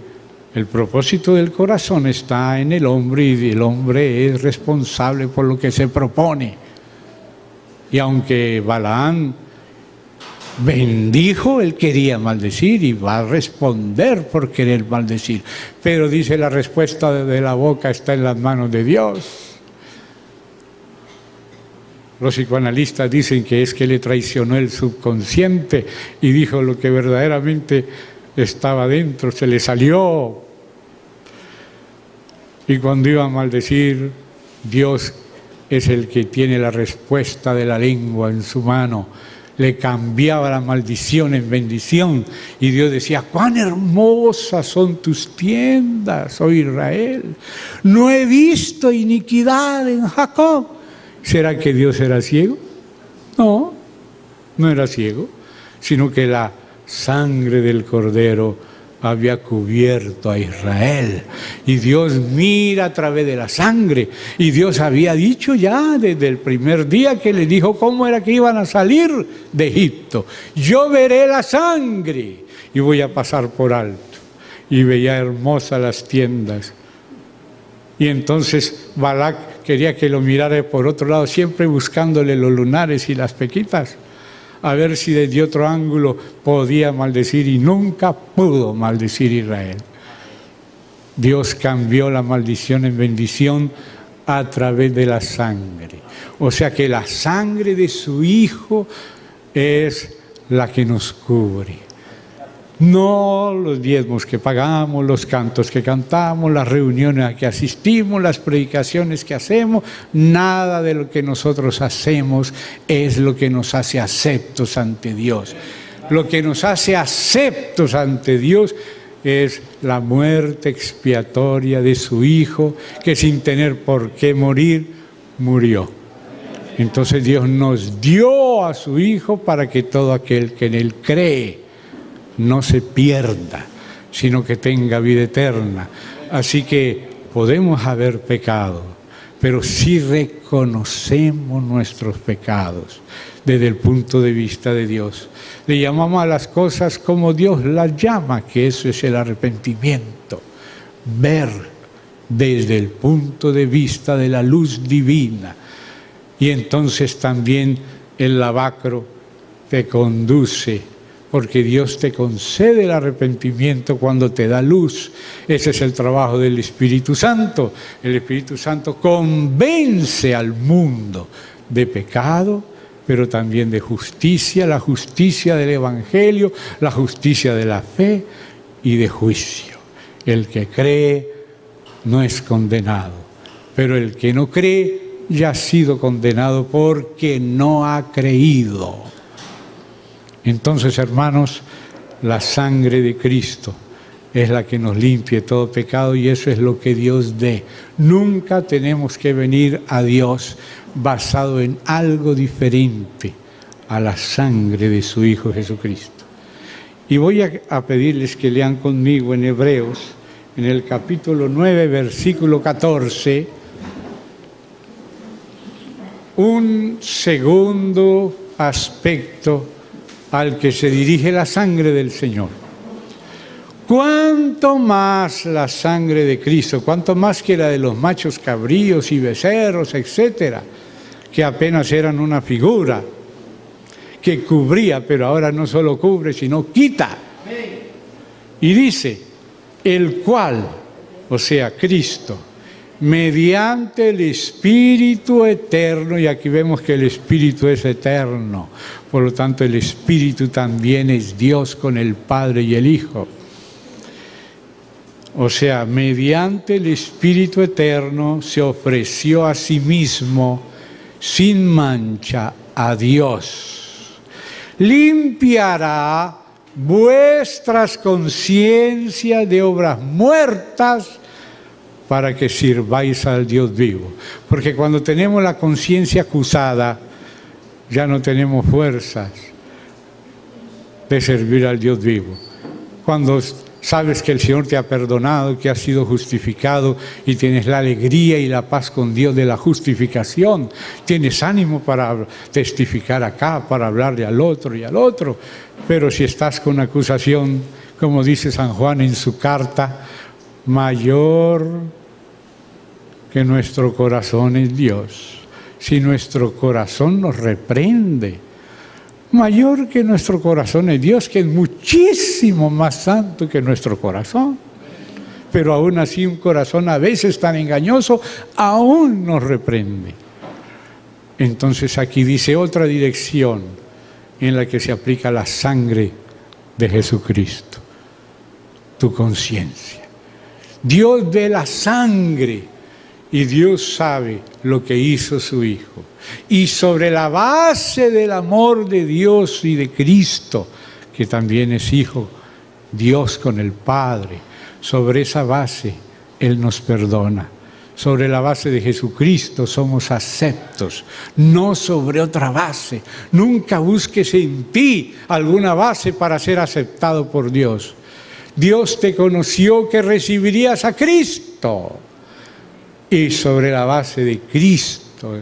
el propósito del corazón está en el hombre y el hombre es responsable por lo que se propone. Y aunque Balaam bendijo, él quería maldecir y va a responder por querer maldecir. Pero dice, la respuesta de la boca está en las manos de Dios. Los psicoanalistas dicen que es que le traicionó el subconsciente y dijo lo que verdaderamente estaba dentro, se le salió. Y cuando iba a maldecir, Dios es el que tiene la respuesta de la lengua en su mano. Le cambiaba la maldición en bendición y Dios decía, cuán hermosas son tus tiendas, oh Israel, no he visto iniquidad en Jacob. ¿Será que Dios era ciego? No, no era ciego, sino que la sangre del Cordero había cubierto a Israel. Y Dios mira a través de la sangre. Y Dios había dicho ya desde el primer día que le dijo cómo era que iban a salir de Egipto. Yo veré la sangre y voy a pasar por alto. Y veía hermosas las tiendas. Y entonces Balac quería que lo mirara por otro lado, siempre buscándole los lunares y las pequitas, a ver si desde otro ángulo podía maldecir, y nunca pudo maldecir Israel. Dios cambió la maldición en bendición a través de la sangre. O sea que la sangre de su Hijo es la que nos cubre. No los diezmos que pagamos, los cantos que cantamos, las reuniones a que asistimos, las predicaciones que hacemos, nada de lo que nosotros hacemos es lo que nos hace aceptos ante Dios. Lo que nos hace aceptos ante Dios es la muerte expiatoria de su Hijo, que sin tener por qué morir, murió. Entonces Dios nos dio a su Hijo para que todo aquel que en Él cree no se pierda, sino que tenga vida eterna. Así que podemos haber pecado, pero si reconocemos nuestros pecados desde el punto de vista de Dios, le llamamos a las cosas como Dios las llama, que eso es el arrepentimiento, ver desde el punto de vista de la luz divina. Y entonces también el lavacro te conduce, porque Dios te concede el arrepentimiento cuando te da luz. Ese es el trabajo del Espíritu Santo. El Espíritu Santo convence al mundo de pecado, pero también de justicia, la justicia del Evangelio, la justicia de la fe y de juicio. El que cree no es condenado, pero el que no cree ya ha sido condenado porque no ha creído. Entonces, hermanos, la sangre de Cristo es la que nos limpie todo pecado, y eso es lo que Dios dé. Nunca tenemos que venir a Dios basado en algo diferente a la sangre de su Hijo Jesucristo. Y voy a pedirles que lean conmigo en Hebreos, en el capítulo 9, versículo 14, un segundo aspecto al que se dirige la sangre del Señor. Cuánto más la sangre de Cristo, cuánto más que la de los machos cabríos y becerros, etcétera, que apenas eran una figura que cubría, pero ahora no solo cubre, sino quita. Y dice, el cual, o sea, Cristo, mediante el Espíritu eterno, y aquí vemos que el Espíritu es eterno, por lo tanto el Espíritu también es Dios con el Padre y el Hijo. O sea, mediante el Espíritu eterno se ofreció a sí mismo sin mancha a Dios. Limpiará vuestras conciencias de obras muertas para que sirváis al Dios vivo. Porque cuando tenemos la conciencia acusada, ya no tenemos fuerzas de servir al Dios vivo. Cuando sabes que el Señor te ha perdonado, que has sido justificado y tienes la alegría y la paz con Dios de la justificación, tienes ánimo para testificar acá, para hablarle al otro y al otro. Pero si estás con acusación, como dice San Juan en su carta, mayor que nuestro corazón es Dios. Si nuestro corazón nos reprende, mayor que nuestro corazón es Dios, que es muchísimo más santo que nuestro corazón. Pero aún así un corazón a veces tan engañoso, aún nos reprende. Entonces aquí dice otra dirección en la que se aplica la sangre de Jesucristo, tu conciencia. Dios ve la sangre y Dios sabe lo que hizo su Hijo. Y sobre la base del amor de Dios y de Cristo, que también es Hijo, Dios con el Padre, sobre esa base Él nos perdona. Sobre la base de Jesucristo somos aceptos, no sobre otra base. Nunca busques en ti alguna base para ser aceptado por Dios. Dios te conoció que recibirías a Cristo. Y sobre la base de Cristo,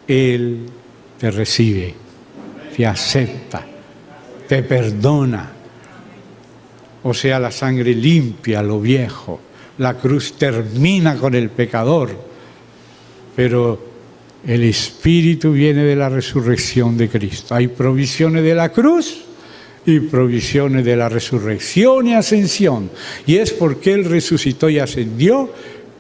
Él te recibe, te acepta, te perdona. O sea, la sangre limpia lo viejo. La cruz termina con el pecador. Pero el Espíritu viene de la resurrección de Cristo. Hay provisiones de la cruz y provisiones de la resurrección y ascensión. Y es porque Él resucitó y ascendió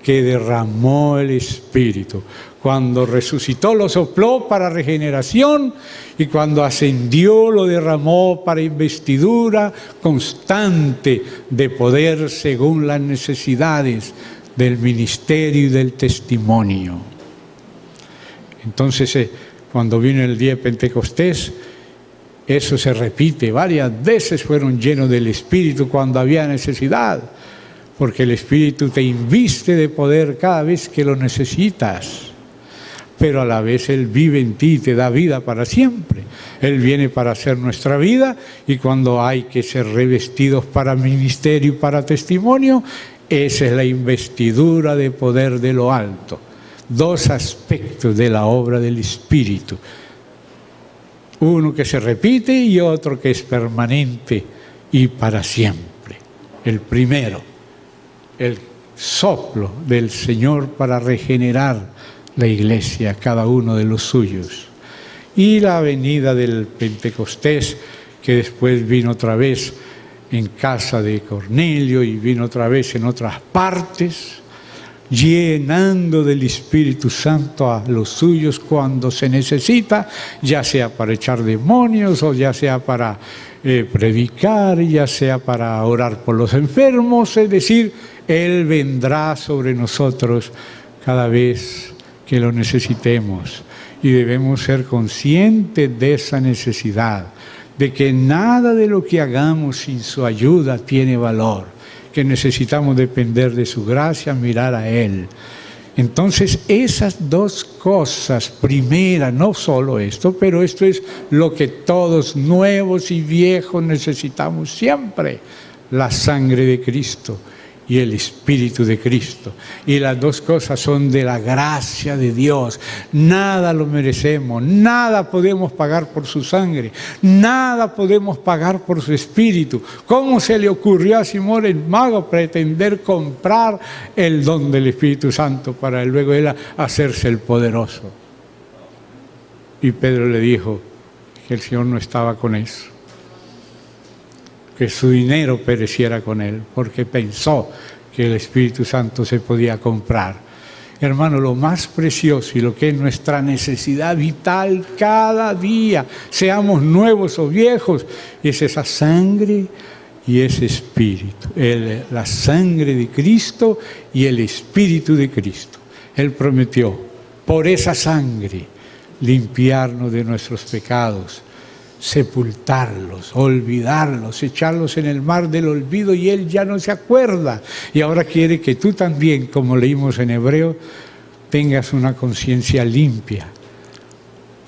que derramó el Espíritu. Cuando resucitó lo sopló para regeneración y cuando ascendió lo derramó para investidura constante de poder según las necesidades del ministerio y del testimonio. Entonces, cuando vino el día de Pentecostés, eso se repite. Varias veces fueron llenos del Espíritu cuando había necesidad. Porque el Espíritu te inviste de poder cada vez que lo necesitas, pero a la vez Él vive en ti y te da vida para siempre. Él viene para hacer nuestra vida y cuando hay que ser revestidos para ministerio y para testimonio, esa es la investidura de poder de lo alto. Dos aspectos de la obra del Espíritu. Uno que se repite y otro que es permanente y para siempre. El primero, el soplo del Señor para regenerar la iglesia, cada uno de los suyos. Y la venida del Pentecostés, que después vino otra vez en casa de Cornelio y vino otra vez en otras partes, llenando del Espíritu Santo a los suyos cuando se necesita, ya sea para echar demonios o ya sea para predicar, ya sea para orar por los enfermos, es decir, Él vendrá sobre nosotros cada vez que lo necesitemos y debemos ser conscientes de esa necesidad, de que nada de lo que hagamos sin su ayuda tiene valor, que necesitamos depender de su gracia, mirar a Él. Entonces, esas dos cosas, primera, no solo esto, pero esto es lo que todos, nuevos y viejos, necesitamos siempre, la sangre de Cristo y el Espíritu de Cristo. Y las dos cosas son de la gracia de Dios. Nada lo merecemos, nada podemos pagar por su sangre, nada podemos pagar por su Espíritu. ¿Cómo se le ocurrió a Simón el mago pretender comprar el don del Espíritu Santo para luego él hacerse el poderoso? Y Pedro le dijo que el Señor no estaba con eso, que su dinero pereciera con él, porque pensó que el Espíritu Santo se podía comprar. Hermano, lo más precioso y lo que es nuestra necesidad vital cada día, seamos nuevos o viejos, es esa sangre y ese espíritu, la sangre de Cristo y el espíritu de Cristo. Él prometió, por esa sangre, limpiarnos de nuestros pecados, sepultarlos, olvidarlos, echarlos en el mar del olvido y Él ya no se acuerda. Y ahora quiere que tú también, como leímos en Hebreo, tengas una conciencia limpia.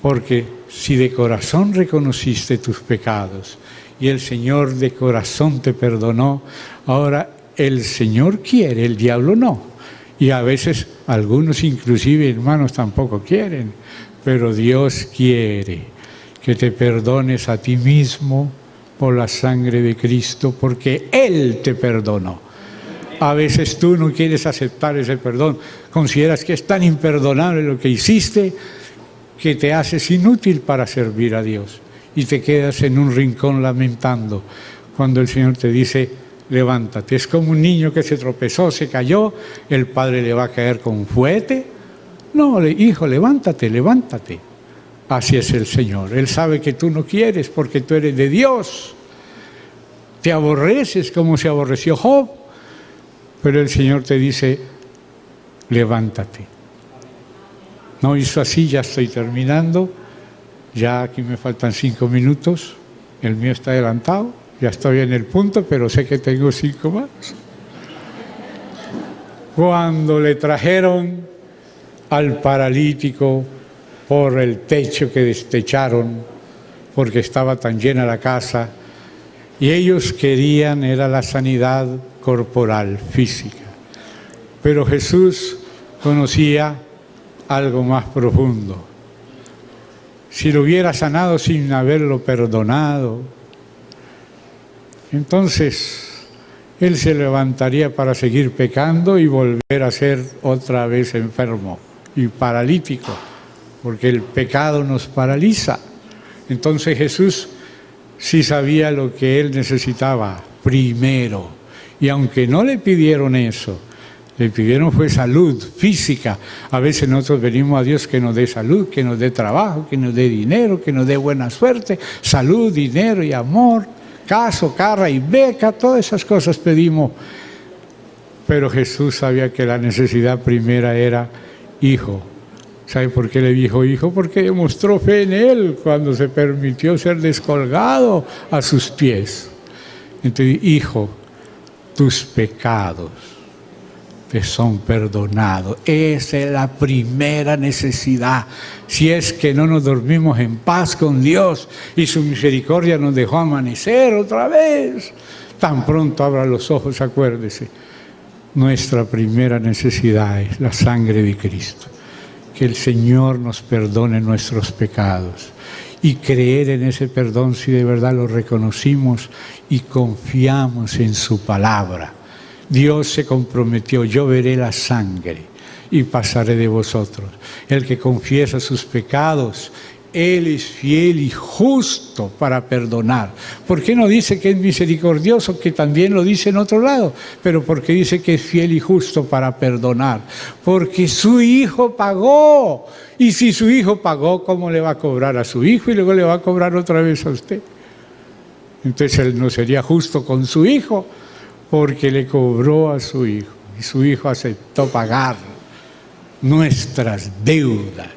Porque si de corazón reconociste tus pecados y el Señor de corazón te perdonó, ahora el Señor quiere, el diablo no. Y a veces algunos inclusive hermanos tampoco quieren, pero Dios quiere que te perdones a ti mismo por la sangre de Cristo, porque Él te perdonó. A veces tú no quieres aceptar ese perdón, consideras que es tan imperdonable lo que hiciste que te haces inútil para servir a Dios y te quedas en un rincón lamentando cuando el Señor te dice, levántate. Es como un niño que se tropezó, se cayó, el padre le va a caer con fuete. No, hijo, levántate, levántate. Así es el Señor. Él sabe que tú no quieres porque tú eres de Dios. Te aborreces como se aborreció Job. Pero el Señor te dice, levántate. No hizo así, ya estoy terminando. Ya aquí me faltan 5 minutos. El mío está adelantado. Ya estoy en el punto, pero sé que tengo 5 más. Cuando le trajeron al paralítico por el techo que destecharon, porque estaba tan llena la casa, y ellos querían, era la sanidad corporal, física. Pero Jesús conocía algo más profundo. Si lo hubiera sanado sin haberlo perdonado, entonces Él se levantaría para seguir pecando y volver a ser otra vez enfermo y paralítico, porque el pecado nos paraliza. Entonces Jesús sí sabía lo que Él necesitaba primero. Y aunque no le pidieron eso, le pidieron fue salud física. A veces nosotros venimos a Dios que nos dé salud, que nos dé trabajo, que nos dé dinero, que nos dé buena suerte, salud, dinero y amor, caso, carra y beca, todas esas cosas pedimos. Pero Jesús sabía que la necesidad primera era hijo. ¿Sabe por qué le dijo hijo? Porque demostró fe en Él cuando se permitió ser descolgado a sus pies. Entonces, hijo, tus pecados te son perdonados. Esa es la primera necesidad. Si es que no nos dormimos en paz con Dios y su misericordia nos dejó amanecer otra vez, tan pronto abra los ojos, acuérdese, nuestra primera necesidad es la sangre de Cristo. Que el Señor nos perdone nuestros pecados y creer en ese perdón si de verdad lo reconocimos y confiamos en su palabra. Dios se comprometió, yo veré la sangre y pasaré de vosotros. El que confiesa sus pecados, Él es fiel y justo para perdonar. ¿Por qué no dice que es misericordioso? Que también lo dice en otro lado. Pero ¿por qué dice que es fiel y justo para perdonar? Porque su Hijo pagó. Y si su Hijo pagó, ¿cómo le va a cobrar a su Hijo? Y luego le va a cobrar otra vez a usted. Entonces Él no sería justo con su Hijo, porque le cobró a su Hijo. Y su Hijo aceptó pagar nuestras deudas.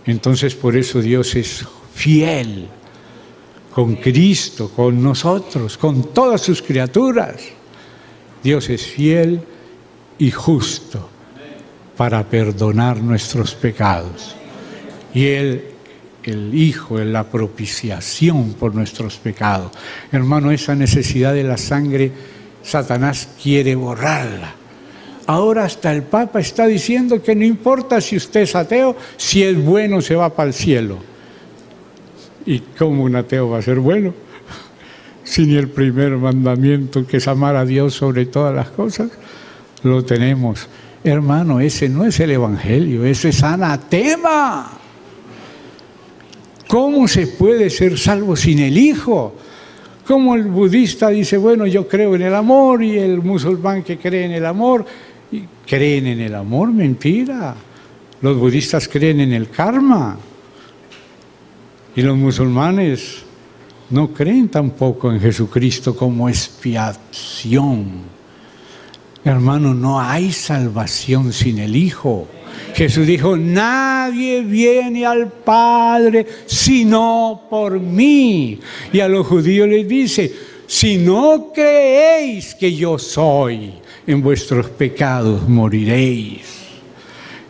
Entonces por eso Dios es fiel con Cristo, con nosotros, con todas sus criaturas. Dios es fiel y justo para perdonar nuestros pecados. Y Él, el Hijo, es la propiciación por nuestros pecados. Hermano, esa necesidad de la sangre, Satanás quiere borrarla. Ahora hasta el Papa está diciendo que no importa si usted es ateo, si es bueno se va para el cielo. ¿Y cómo un ateo va a ser bueno? Si ni el primer mandamiento, que es amar a Dios sobre todas las cosas, lo tenemos. Hermano, ese no es el Evangelio, ese es anatema. ¿Cómo se puede ser salvo sin el Hijo? Como el budista dice, bueno, yo creo en el amor, y el musulmán que cree en el amor, Y creen en el amor, mentira. Los budistas creen en el karma. Y los musulmanes no creen tampoco en Jesucristo como expiación. Hermano, no hay salvación sin el Hijo. Jesús dijo, nadie viene al Padre sino por mí. Y a los judíos les dice, si no creéis que yo soy, en vuestros pecados moriréis.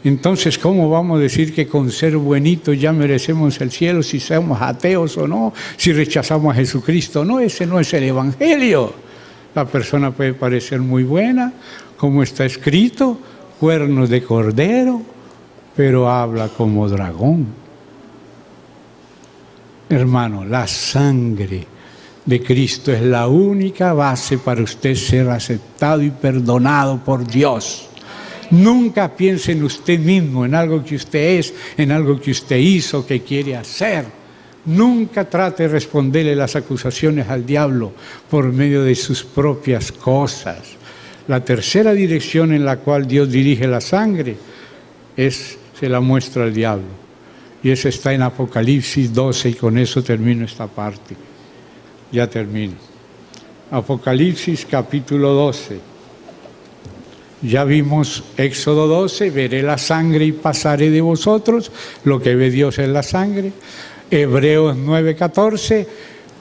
Entonces, ¿cómo vamos a decir que con ser buenitos ya merecemos el cielo si somos ateos o no? Si rechazamos a Jesucristo o no, ese no es el Evangelio. La persona puede parecer muy buena, como está escrito, cuernos de cordero, pero habla como dragón. Hermano, la sangre de Cristo es la única base para usted ser aceptado y perdonado por Dios. Nunca piense en usted mismo, en algo que usted es, en algo que usted hizo, que quiere hacer. Nunca trate de responderle las acusaciones al diablo por medio de sus propias cosas. La tercera dirección en la cual Dios dirige la sangre se la muestra al diablo. Y eso está en Apocalipsis 12 y con eso termino esta parte. Ya termino. Apocalipsis capítulo 12. Ya vimos Éxodo 12, veré la sangre y pasaré de vosotros. Lo que ve Dios es la sangre. Hebreos 9:14,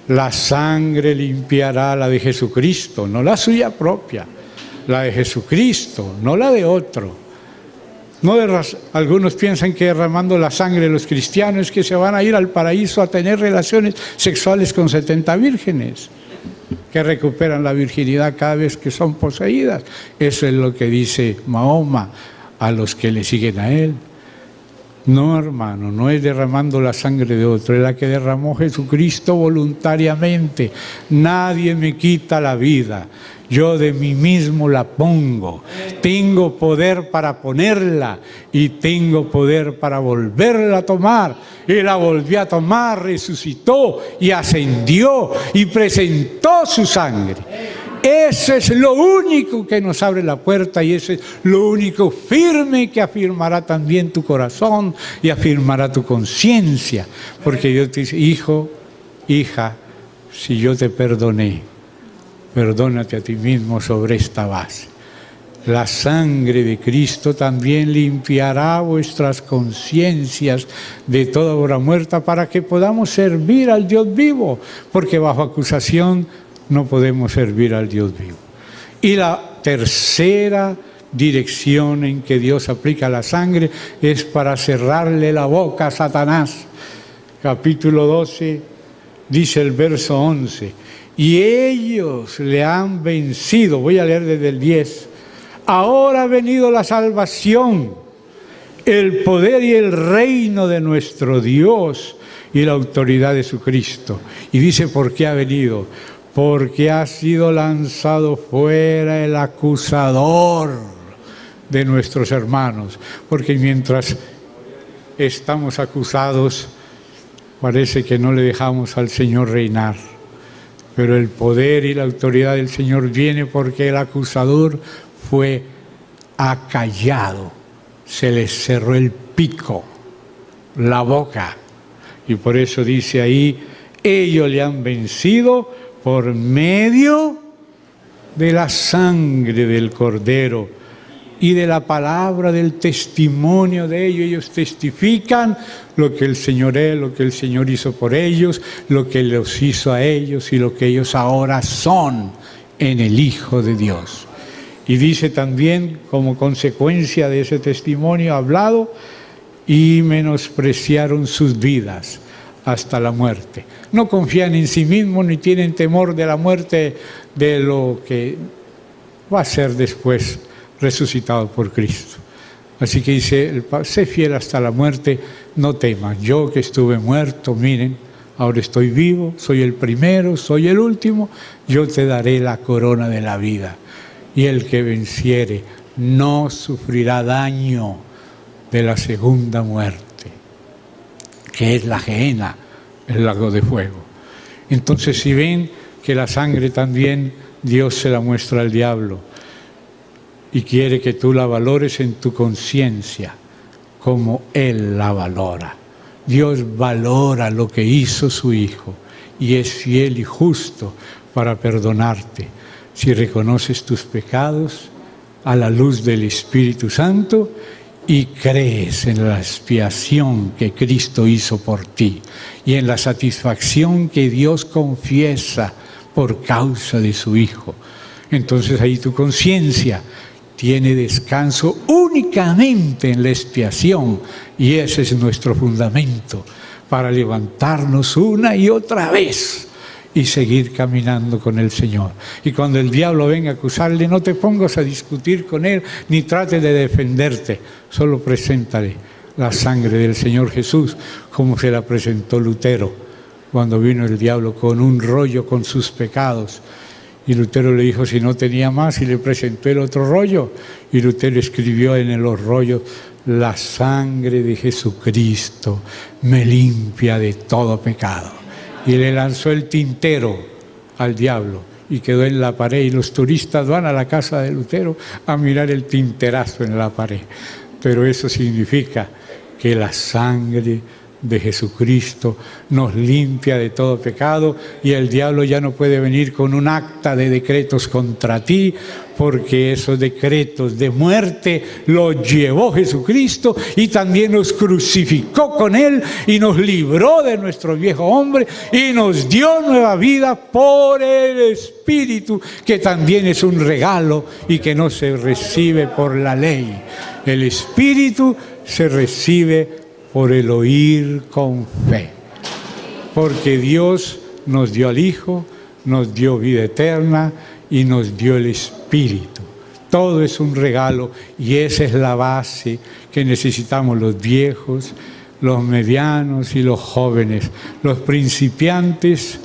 la sangre limpiará la de Jesucristo, no la suya propia, la de Jesucristo, no la de otro. Algunos piensan que derramando la sangre de los cristianos es que se van a ir al paraíso a tener relaciones sexuales con 70 vírgenes. Que recuperan la virginidad cada vez que son poseídas. Eso es lo que dice Mahoma a los que le siguen a él. No, hermano, no es derramando la sangre de otro, es la que derramó Jesucristo voluntariamente. Nadie me quita la vida, yo de mí mismo la pongo. Tengo poder para ponerla y tengo poder para volverla a tomar. Y la volvió a tomar, resucitó y ascendió y presentó su sangre. Eso es lo único que nos abre la puerta y eso es lo único firme que afirmará también tu corazón y afirmará tu conciencia. Porque Dios te dice, hijo, hija, si yo te perdoné, perdónate a ti mismo sobre esta base. La sangre de Cristo también limpiará vuestras conciencias de toda obra muerta para que podamos servir al Dios vivo, porque bajo acusación no podemos servir al Dios vivo. Y la tercera dirección en que Dios aplica la sangre es para cerrarle la boca a Satanás. Capítulo 12, dice el verso 11, y ellos le han vencido. Voy a leer desde el 10. Ahora ha venido la salvación, el poder y el reino de nuestro Dios y la autoridad de su Cristo. Y dice, ¿por qué ha venido? Porque ha sido lanzado fuera el acusador de nuestros hermanos. Porque mientras estamos acusados, parece que no le dejamos al Señor reinar. Pero el poder y la autoridad del Señor viene porque el acusador fue acallado. Se le cerró el pico, la boca. Y por eso dice ahí, ellos le han vencido por medio de la sangre del Cordero y de la palabra del testimonio de ellos. Ellos testifican lo que el Señor es, lo que el Señor hizo por ellos, lo que los hizo a ellos y lo que ellos ahora son en el Hijo de Dios. Y dice también, como consecuencia de ese testimonio hablado, y menospreciaron sus vidas hasta la muerte. No confían en sí mismos ni tienen temor de la muerte, de lo que va a ser después resucitado por Cristo. Así que dice, sé fiel hasta la muerte, no temas. Yo que estuve muerto, miren, ahora estoy vivo, soy el primero, soy el último, yo te daré la corona de la vida. Y el que venciere no sufrirá daño de la segunda muerte, que es la gehenna, el lago de fuego. Entonces, si ven que la sangre también Dios se la muestra al diablo, y quiere que tú la valores en tu conciencia como Él la valora. Dios valora lo que hizo su Hijo y es fiel y justo para perdonarte si reconoces tus pecados a la luz del Espíritu Santo y crees en la expiación que Cristo hizo por ti y en la satisfacción que Dios confiesa por causa de su Hijo. Entonces ahí tu conciencia tiene descanso únicamente en la expiación y ese es nuestro fundamento para levantarnos una y otra vez y seguir caminando con el Señor. Y cuando el diablo venga a acusarle, no te pongas a discutir con él ni trates de defenderte, solo preséntale la sangre del Señor Jesús como se la presentó Lutero cuando vino el diablo con un rollo con sus pecados. Y Lutero le dijo si no tenía más y le presentó el otro rollo. Y Lutero escribió en los rollos: la sangre de Jesucristo me limpia de todo pecado. Y le lanzó el tintero al diablo y quedó en la pared. Y los turistas van a la casa de Lutero a mirar el tinterazo en la pared. Pero eso significa que la sangre de Jesucristo nos limpia de todo pecado y el diablo ya no puede venir con un acta de decretos contra ti, porque esos decretos de muerte los llevó Jesucristo y también nos crucificó con Él y nos libró de nuestro viejo hombre y nos dio nueva vida por el Espíritu, que también es un regalo y que no se recibe por la ley. El Espíritu se recibe por el oír con fe, porque Dios nos dio al Hijo, nos dio vida eterna y nos dio el Espíritu. Todo es un regalo y esa es la base que necesitamos los viejos, los medianos y los jóvenes, los principiantes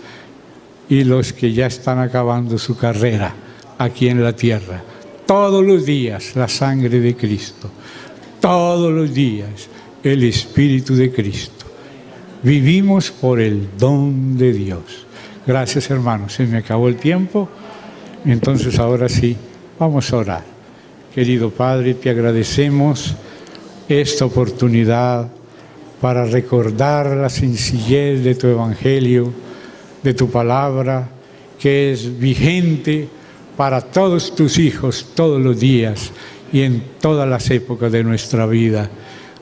y los que ya están acabando su carrera aquí en la tierra. Todos los días la sangre de Cristo, todos los días el Espíritu de Cristo. Vivimos por el don de Dios. Gracias, hermanos. Se me acabó el tiempo. Entonces ahora sí, vamos a orar. Querido Padre, te agradecemos esta oportunidad para recordar la sencillez de tu Evangelio, de tu palabra, que es vigente para todos tus hijos todos los días y en todas las épocas de nuestra vida.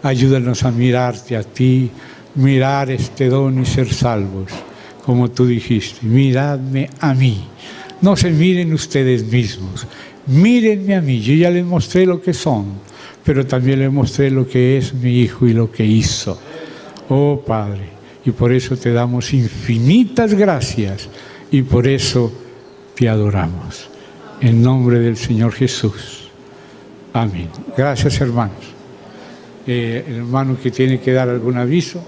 Ayúdanos a mirarte a ti, mirar este don y ser salvos, como tú dijiste. Miradme a mí. No se miren ustedes mismos, mírenme a mí. Yo ya les mostré lo que son, pero también les mostré lo que es mi Hijo y lo que hizo. Oh Padre, y por eso te damos infinitas gracias y por eso te adoramos. En nombre del Señor Jesús. Amén. Gracias, hermanos. El hermano que tiene que dar algún aviso.